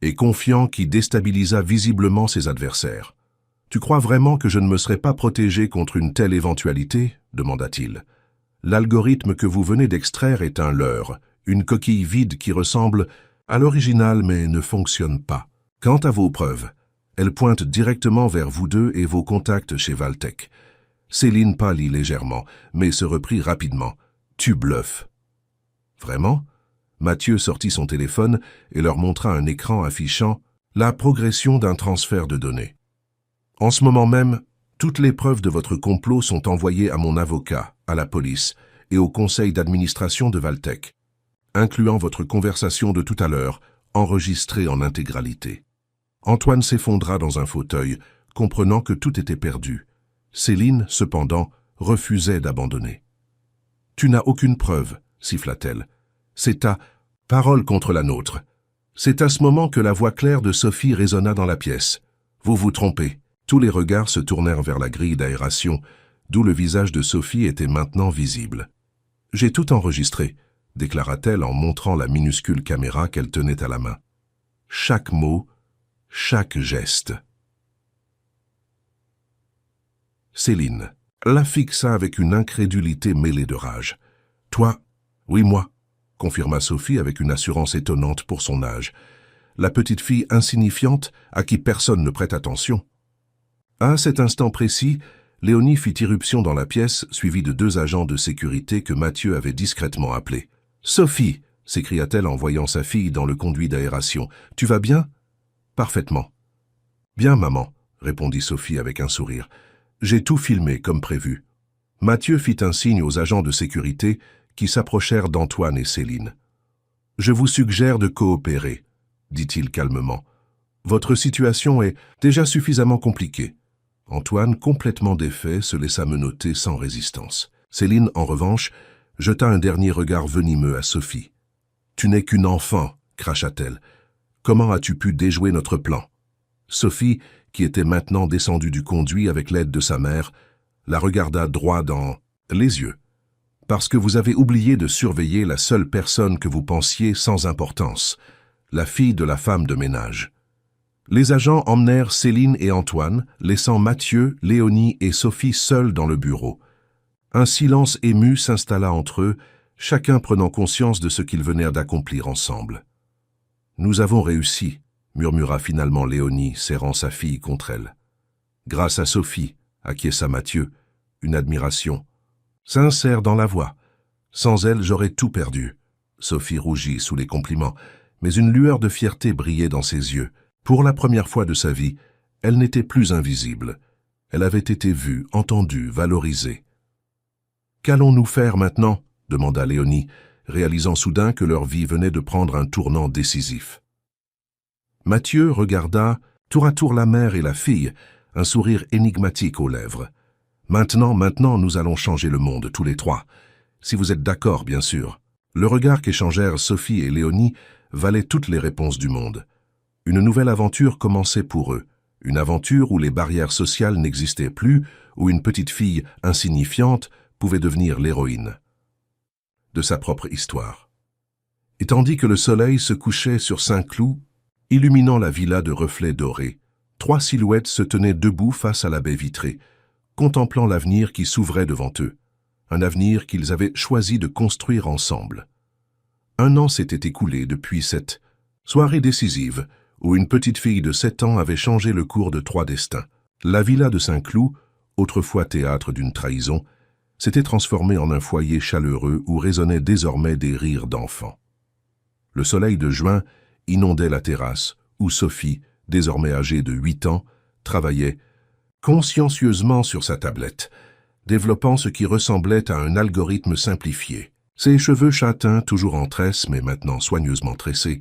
et confiant qui déstabilisa visiblement ses adversaires. « Tu crois vraiment que je ne me serais pas protégé contre une telle éventualité ?» demanda-t-il. « L'algorithme que vous venez d'extraire est un leurre, une coquille vide qui ressemble à l'original mais ne fonctionne pas. Quant à vos preuves, elles pointent directement vers vous deux et vos contacts chez Valtech. » Céline pâlit légèrement, mais se reprit rapidement. « Tu bluffes. » « Vraiment ?» Mathieu sortit son téléphone et leur montra un écran affichant la progression d'un transfert de données. « En ce moment même, toutes les preuves de votre complot sont envoyées à mon avocat, à la police et au conseil d'administration de Valtech, incluant votre conversation de tout à l'heure, enregistrée en intégralité. » Antoine s'effondra dans un fauteuil, comprenant que tout était perdu. Céline, cependant, refusait d'abandonner. « Tu n'as aucune preuve, » siffla-t-elle. « C'est ta parole contre la nôtre. » C'est à ce moment que la voix claire de Sophie résonna dans la pièce. « Vous vous trompez. » Tous les regards se tournèrent vers la grille d'aération, d'où le visage de Sophie était maintenant visible. « J'ai tout enregistré, » déclara-t-elle en montrant la minuscule caméra qu'elle tenait à la main. Chaque mot, chaque geste. Céline la fixa avec une incrédulité mêlée de rage. « Toi ? » ?»« Oui, moi, » confirma Sophie avec une assurance étonnante pour son âge. La petite fille insignifiante à qui personne ne prête attention. À cet instant précis, Léonie fit irruption dans la pièce, suivie de 2 agents de sécurité que Mathieu avait discrètement appelés. « Sophie !» s'écria-t-elle en voyant sa fille dans le conduit d'aération. « Tu vas bien ?»« Parfaitement. »« Bien, maman, » répondit Sophie avec un sourire. « J'ai tout filmé comme prévu. » Mathieu fit un signe aux agents de sécurité qui s'approchèrent d'Antoine et Céline. « Je vous suggère de coopérer, » dit-il calmement. « Votre situation est déjà suffisamment compliquée. » Antoine, complètement défait, se laissa menotter sans résistance. Céline, en revanche, jeta un dernier regard venimeux à Sophie. « Tu n'es qu'une enfant, » cracha-t-elle. « Comment as-tu pu déjouer notre plan ?» Sophie, qui était maintenant descendue du conduit avec l'aide de sa mère, la regarda droit dans les yeux. « Parce que vous avez oublié de surveiller la seule personne que vous pensiez sans importance, la fille de la femme de ménage. » Les agents emmenèrent Céline et Antoine, laissant Mathieu, Léonie et Sophie seuls dans le bureau. Un silence ému s'installa entre eux, chacun prenant conscience de ce qu'ils venaient d'accomplir ensemble. « Nous avons réussi », murmura finalement Léonie, serrant sa fille contre elle. « Grâce à Sophie », acquiesça Mathieu, une admiration sincère dans la voix. « Sans elle, j'aurais tout perdu. » Sophie rougit sous les compliments, mais une lueur de fierté brillait dans ses yeux. Pour la première fois de sa vie, elle n'était plus invisible. Elle avait été vue, entendue, valorisée. « Qu'allons-nous faire maintenant ?» demanda Léonie, réalisant soudain que leur vie venait de prendre un tournant décisif. Mathieu regarda tour à tour la mère et la fille, un sourire énigmatique aux lèvres. « Maintenant, nous allons changer le monde, tous les trois. Si vous êtes d'accord, bien sûr. » Le regard qu'échangèrent Sophie et Léonie valait toutes les réponses du monde. Une nouvelle aventure commençait pour eux. Une aventure où les barrières sociales n'existaient plus, où une petite fille insignifiante pouvait devenir l'héroïne de sa propre histoire. Et tandis que le soleil se couchait sur Saint-Cloud, illuminant la villa de reflets dorés, trois silhouettes se tenaient debout face à la baie vitrée, contemplant l'avenir qui s'ouvrait devant eux, un avenir qu'ils avaient choisi de construire ensemble. 1 an s'était écoulé depuis cette soirée décisive où une petite fille de 7 ans avait changé le cours de 3 destins. La villa de Saint-Cloud, autrefois théâtre d'une trahison, s'était transformée en un foyer chaleureux où résonnaient désormais des rires d'enfants. Le soleil de juin inondait la terrasse où Sophie, désormais âgée de 8 ans, travaillait consciencieusement sur sa tablette, développant ce qui ressemblait à un algorithme simplifié. Ses cheveux châtains, toujours en tresse mais maintenant soigneusement tressés,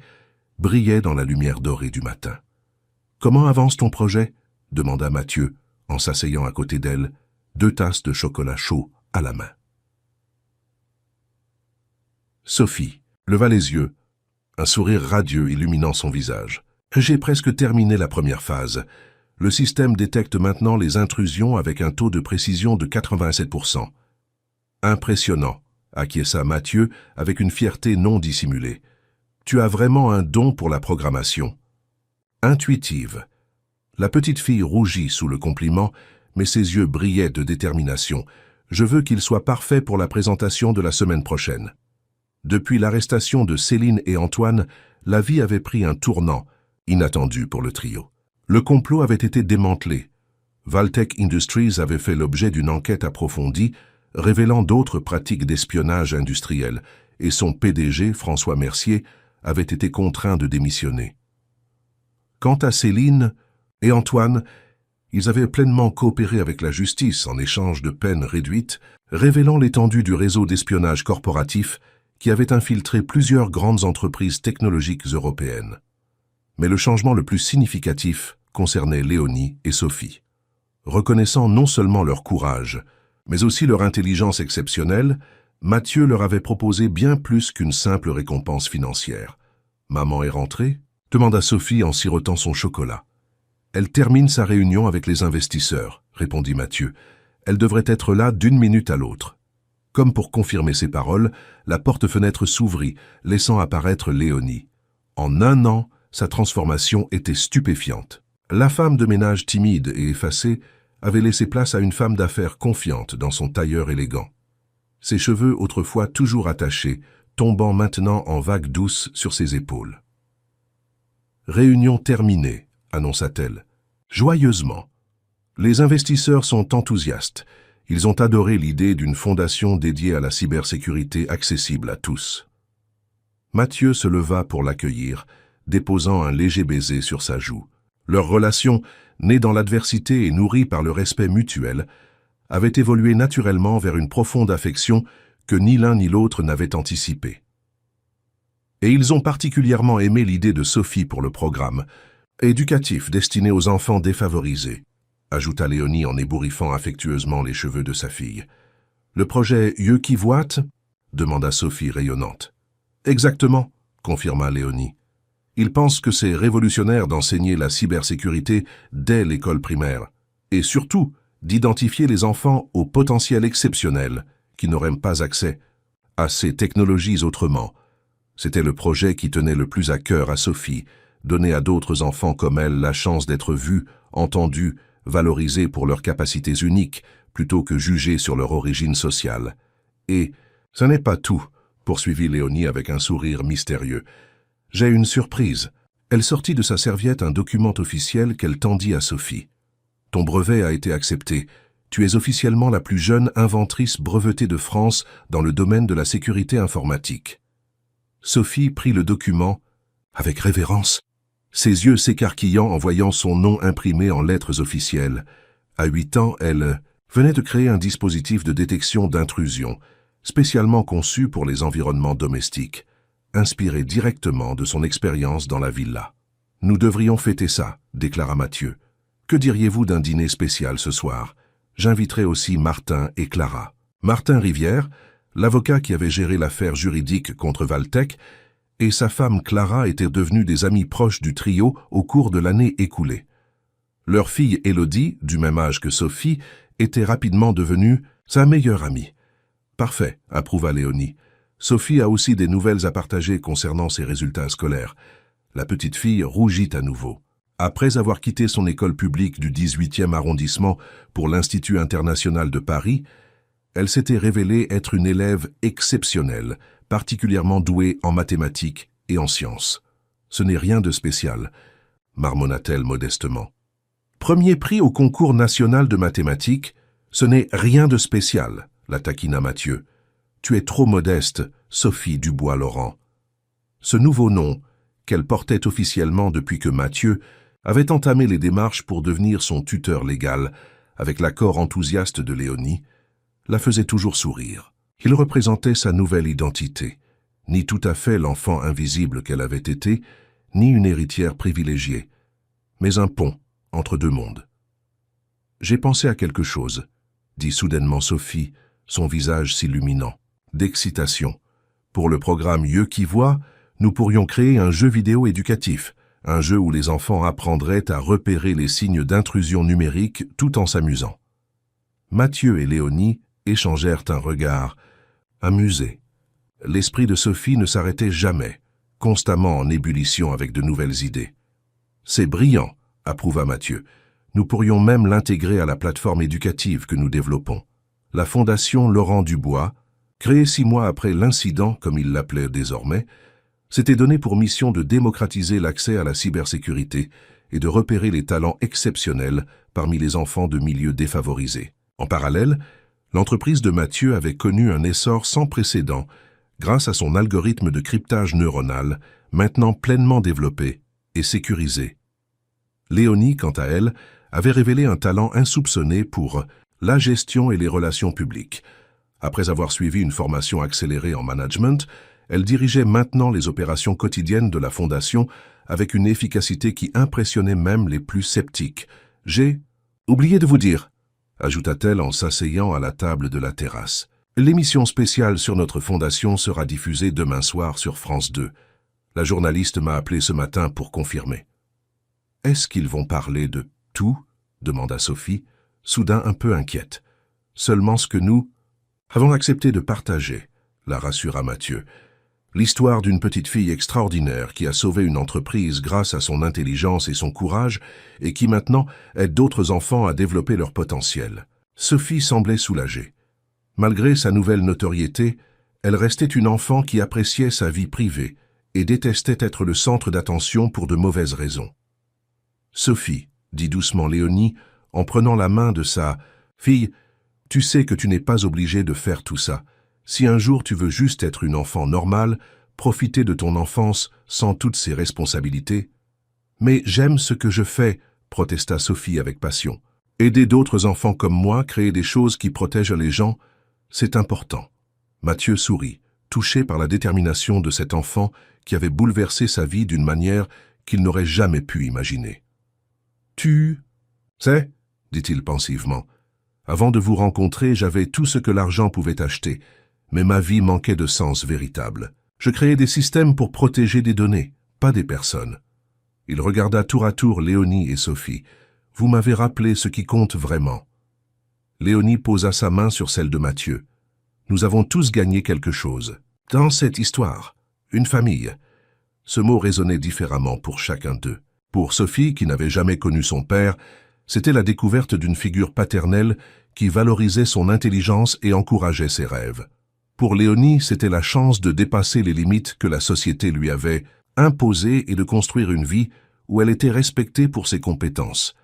brillaient dans la lumière dorée du matin. « Comment avance ton projet ?» demanda Mathieu, en s'asseyant à côté d'elle, 2 tasses de chocolat chaud à la main. Sophie leva les yeux, un sourire radieux illuminant son visage. « J'ai presque terminé la première phase. Le système détecte maintenant les intrusions avec un taux de précision de 87%. Impressionnant, acquiesça Mathieu avec une fierté non dissimulée. Tu as vraiment un don pour la programmation. Intuitive. La petite fille rougit sous le compliment, mais ses yeux brillaient de détermination. Je veux qu'il soit parfait pour la présentation de la semaine prochaine. Depuis l'arrestation de Céline et Antoine, la vie avait pris un tournant, inattendu pour le trio. Le complot avait été démantelé. Valtech Industries avait fait l'objet d'une enquête approfondie, révélant d'autres pratiques d'espionnage industriel, et son PDG, François Mercier, avait été contraint de démissionner. Quant à Céline et Antoine, ils avaient pleinement coopéré avec la justice en échange de peines réduites, révélant l'étendue du réseau d'espionnage corporatif qui avait infiltré plusieurs grandes entreprises technologiques européennes. Mais le changement le plus significatif concernait Léonie et Sophie. Reconnaissant non seulement leur courage, mais aussi leur intelligence exceptionnelle, Mathieu leur avait proposé bien plus qu'une simple récompense financière. « Maman est rentrée ?» demanda Sophie en sirotant son chocolat. « Elle termine sa réunion avec les investisseurs, » répondit Mathieu. « Elle devrait être là d'1 minute à l'autre. » Comme pour confirmer ses paroles, la porte-fenêtre s'ouvrit, laissant apparaître Léonie. En 1 an, sa transformation était stupéfiante. La femme de ménage timide et effacée avait laissé place à une femme d'affaires confiante dans son tailleur élégant. Ses cheveux, autrefois toujours attachés, tombant maintenant en vagues douces sur ses épaules. « Réunion terminée », annonça-t-elle, joyeusement. Les investisseurs sont enthousiastes. Ils ont adoré l'idée d'une fondation dédiée à la cybersécurité accessible à tous. Mathieu se leva pour l'accueillir, déposant un léger baiser sur sa joue. Leur relation, née dans l'adversité et nourrie par le respect mutuel, avait évolué naturellement vers une profonde affection que ni l'un ni l'autre n'avait anticipée. Et ils ont particulièrement aimé l'idée de Sophie pour le programme, éducatif destiné aux enfants défavorisés, ajouta Léonie en ébouriffant affectueusement les cheveux de sa fille. « Le projet Yeux-qui-voient » demanda Sophie rayonnante. « Exactement, » confirma Léonie. « Ils pensent que c'est révolutionnaire d'enseigner la cybersécurité dès l'école primaire, et surtout d'identifier les enfants au potentiel exceptionnel qui n'auraient pas accès à ces technologies autrement. C'était le projet qui tenait le plus à cœur à Sophie, donner à d'autres enfants comme elle la chance d'être vus, entendus, valorisés pour leurs capacités uniques, plutôt que jugés sur leur origine sociale. Et ce n'est pas tout, poursuivit Léonie avec un sourire mystérieux. J'ai une surprise. Elle sortit de sa serviette un document officiel qu'elle tendit à Sophie. Ton brevet a été accepté. Tu es officiellement la plus jeune inventrice brevetée de France dans le domaine de la sécurité informatique. Sophie prit le document avec révérence, ses yeux s'écarquillant en voyant son nom imprimé en lettres officielles. À 8 ans, elle venait de créer un dispositif de détection d'intrusion, spécialement conçu pour les environnements domestiques, inspiré directement de son expérience dans la villa. « Nous devrions fêter ça », déclara Mathieu. « Que diriez-vous d'un dîner spécial ce soir? J'inviterai aussi Martin et Clara. » Martin Rivière, l'avocat qui avait géré l'affaire juridique contre Valtech, et sa femme Clara étaient devenus des amis proches du trio au cours de l'année écoulée. Leur fille Élodie, du même âge que Sophie, était rapidement devenue sa meilleure amie. « Parfait », approuva Léonie. Sophie a aussi des nouvelles à partager concernant ses résultats scolaires. La petite fille rougit à nouveau. Après avoir quitté son école publique du 18e arrondissement pour l'Institut international de Paris, elle s'était révélée être une élève exceptionnelle, particulièrement douée en mathématiques et en sciences. « Ce n'est rien de spécial », marmonna-t-elle modestement. « Premier prix au concours national de mathématiques, ce n'est rien de spécial », la taquina Mathieu. « Tu es trop modeste, Sophie Dubois-Laurent. » Ce nouveau nom, qu'elle portait officiellement depuis que Mathieu avait entamé les démarches pour devenir son tuteur légal, avec l'accord enthousiaste de Léonie, la faisait toujours sourire. Il représentait sa nouvelle identité, ni tout à fait l'enfant invisible qu'elle avait été, ni une héritière privilégiée, mais un pont entre deux mondes. « J'ai pensé à quelque chose », dit soudainement Sophie, son visage s'illuminant. D'excitation. Pour le programme Yeux qui voient, nous pourrions créer un jeu vidéo éducatif, un jeu où les enfants apprendraient à repérer les signes d'intrusion numérique tout en s'amusant. Mathieu et Léonie échangèrent un regard, amusés. L'esprit de Sophie ne s'arrêtait jamais, constamment en ébullition avec de nouvelles idées. « C'est brillant », approuva Mathieu. « Nous pourrions même l'intégrer à la plateforme éducative que nous développons. » La Fondation Laurent Dubois, créée 6 mois après l'incident, comme il l'appelait désormais, s'était donné pour mission de démocratiser l'accès à la cybersécurité et de repérer les talents exceptionnels parmi les enfants de milieux défavorisés. En parallèle, l'entreprise de Mathieu avait connu un essor sans précédent grâce à son algorithme de cryptage neuronal, maintenant pleinement développé et sécurisé. Léonie, quant à elle, avait révélé un talent insoupçonné pour la gestion et les relations publiques. Après avoir suivi une formation accélérée en management, elle dirigeait maintenant les opérations quotidiennes de la Fondation avec une efficacité qui impressionnait même les plus sceptiques. « J'ai oublié de vous dire », ajouta-t-elle en s'asseyant à la table de la terrasse. « L'émission spéciale sur notre fondation sera diffusée demain soir sur France 2. La journaliste m'a appelé ce matin pour confirmer. »« Est-ce qu'ils vont parler de tout ?» demanda Sophie, soudain un peu inquiète. « Seulement ce que nous avons accepté de partager, » la rassura Mathieu. « L'histoire d'une petite fille extraordinaire qui a sauvé une entreprise grâce à son intelligence et son courage et qui maintenant aide d'autres enfants à développer leur potentiel. » Sophie semblait soulagée. Malgré sa nouvelle notoriété, elle restait une enfant qui appréciait sa vie privée et détestait être le centre d'attention pour de mauvaises raisons. « Sophie, » dit doucement Léonie, en prenant la main de sa fille, « tu sais que tu n'es pas obligée de faire tout ça. Si un jour tu veux juste être une enfant normale, profiter de ton enfance sans toutes ses responsabilités. »« Mais j'aime ce que je fais, » protesta Sophie avec passion. « Aider d'autres enfants comme moi, créer des choses qui protègent les gens, c'est important. » Mathieu sourit, touché par la détermination de cet enfant qui avait bouleversé sa vie d'une manière qu'il n'aurait jamais pu imaginer. « Tu sais, » dit-il pensivement, « avant de vous rencontrer, j'avais tout ce que l'argent pouvait acheter, mais ma vie manquait de sens véritable. Je créais des systèmes pour protéger des données, pas des personnes. » Il regarda tour à tour Léonie et Sophie. « Vous m'avez rappelé ce qui compte vraiment. » Léonie posa sa main sur celle de Mathieu. « Nous avons tous gagné quelque chose. Dans cette histoire, une famille. » Ce mot résonnait différemment pour chacun d'eux. Pour Sophie, qui n'avait jamais connu son père, c'était la découverte d'une figure paternelle qui valorisait son intelligence et encourageait ses rêves. Pour Léonie, c'était la chance de dépasser les limites que la société lui avait imposées et de construire une vie où elle était respectée pour ses compétences.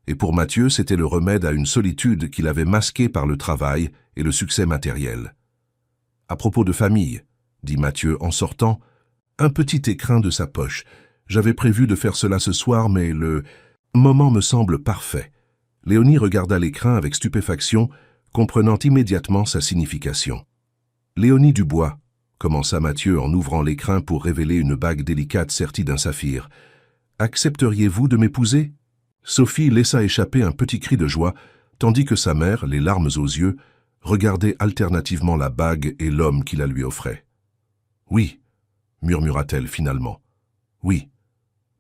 Et pour Mathieu, c'était le remède à une solitude qu'il avait masquée par le travail et le succès matériel. « À propos de famille, » dit Mathieu en sortant, un petit écrin de sa poche. J'avais prévu de faire cela ce soir, mais le moment me semble parfait. Léonie regarda l'écrin avec stupéfaction, comprenant immédiatement sa signification. Léonie Dubois, commença Mathieu en ouvrant l'écrin pour révéler une bague délicate sertie d'un saphir. Accepteriez-vous de m'épouser? Sophie laissa échapper un petit cri de joie, tandis que sa mère, les larmes aux yeux, regardait alternativement la bague et l'homme qui la lui offrait. « Oui, » murmura-t-elle finalement. « Oui,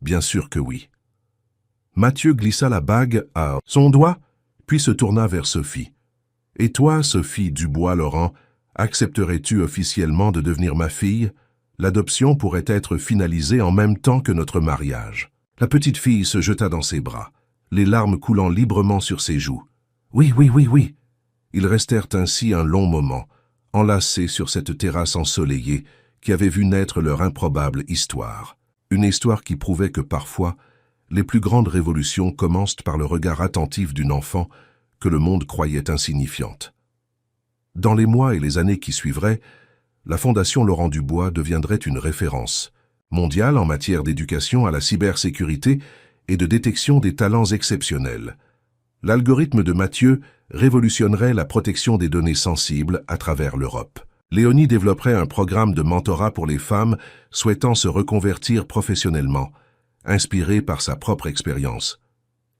bien sûr que oui. » Mathieu glissa la bague à son doigt, puis se tourna vers Sophie. « Et toi, Sophie Dubois-Laurent, accepterais-tu officiellement de devenir ma fille? L'adoption pourrait être finalisée en même temps que notre mariage. » La petite fille se jeta dans ses bras, les larmes coulant librement sur ses joues. « Oui, oui, oui, oui. » Ils restèrent ainsi un long moment, enlacés sur cette terrasse ensoleillée qui avait vu naître leur improbable histoire. Une histoire qui prouvait que parfois, les plus grandes révolutions commencent par le regard attentif d'une enfant que le monde croyait insignifiante. Dans les mois et les années qui suivraient, la Fondation Laurent Dubois deviendrait une référence mondiale en matière d'éducation à la cybersécurité et de détection des talents exceptionnels. L'algorithme de Mathieu révolutionnerait la protection des données sensibles à travers l'Europe. Léonie développerait un programme de mentorat pour les femmes souhaitant se reconvertir professionnellement, inspirée par sa propre expérience.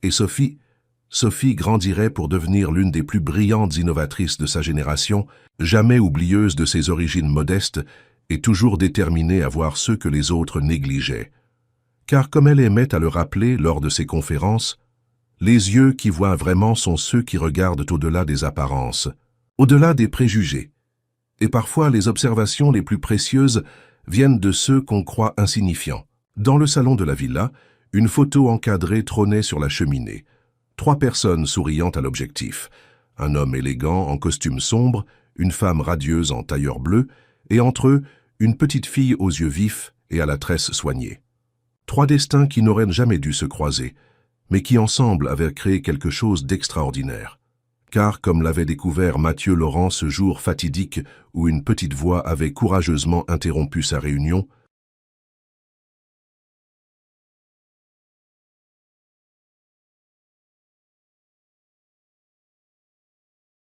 Et Sophie grandirait pour devenir l'une des plus brillantes innovatrices de sa génération, jamais oublieuse de ses origines modestes et toujours déterminée à voir ceux que les autres négligeaient. Car comme elle aimait à le rappeler lors de ses conférences, les yeux qui voient vraiment sont ceux qui regardent au-delà des apparences, au-delà des préjugés. Et parfois, les observations les plus précieuses viennent de ceux qu'on croit insignifiants. Dans le salon de la villa, une photo encadrée trônait sur la cheminée. 3 personnes souriant à l'objectif. Un homme élégant en costume sombre, une femme radieuse en tailleur bleu, et entre eux, une petite fille aux yeux vifs et à la tresse soignée. 3 destins qui n'auraient jamais dû se croiser, mais qui ensemble avaient créé quelque chose d'extraordinaire. Car, comme l'avait découvert Mathieu Laurent ce jour fatidique où une petite voix avait courageusement interrompu sa réunion,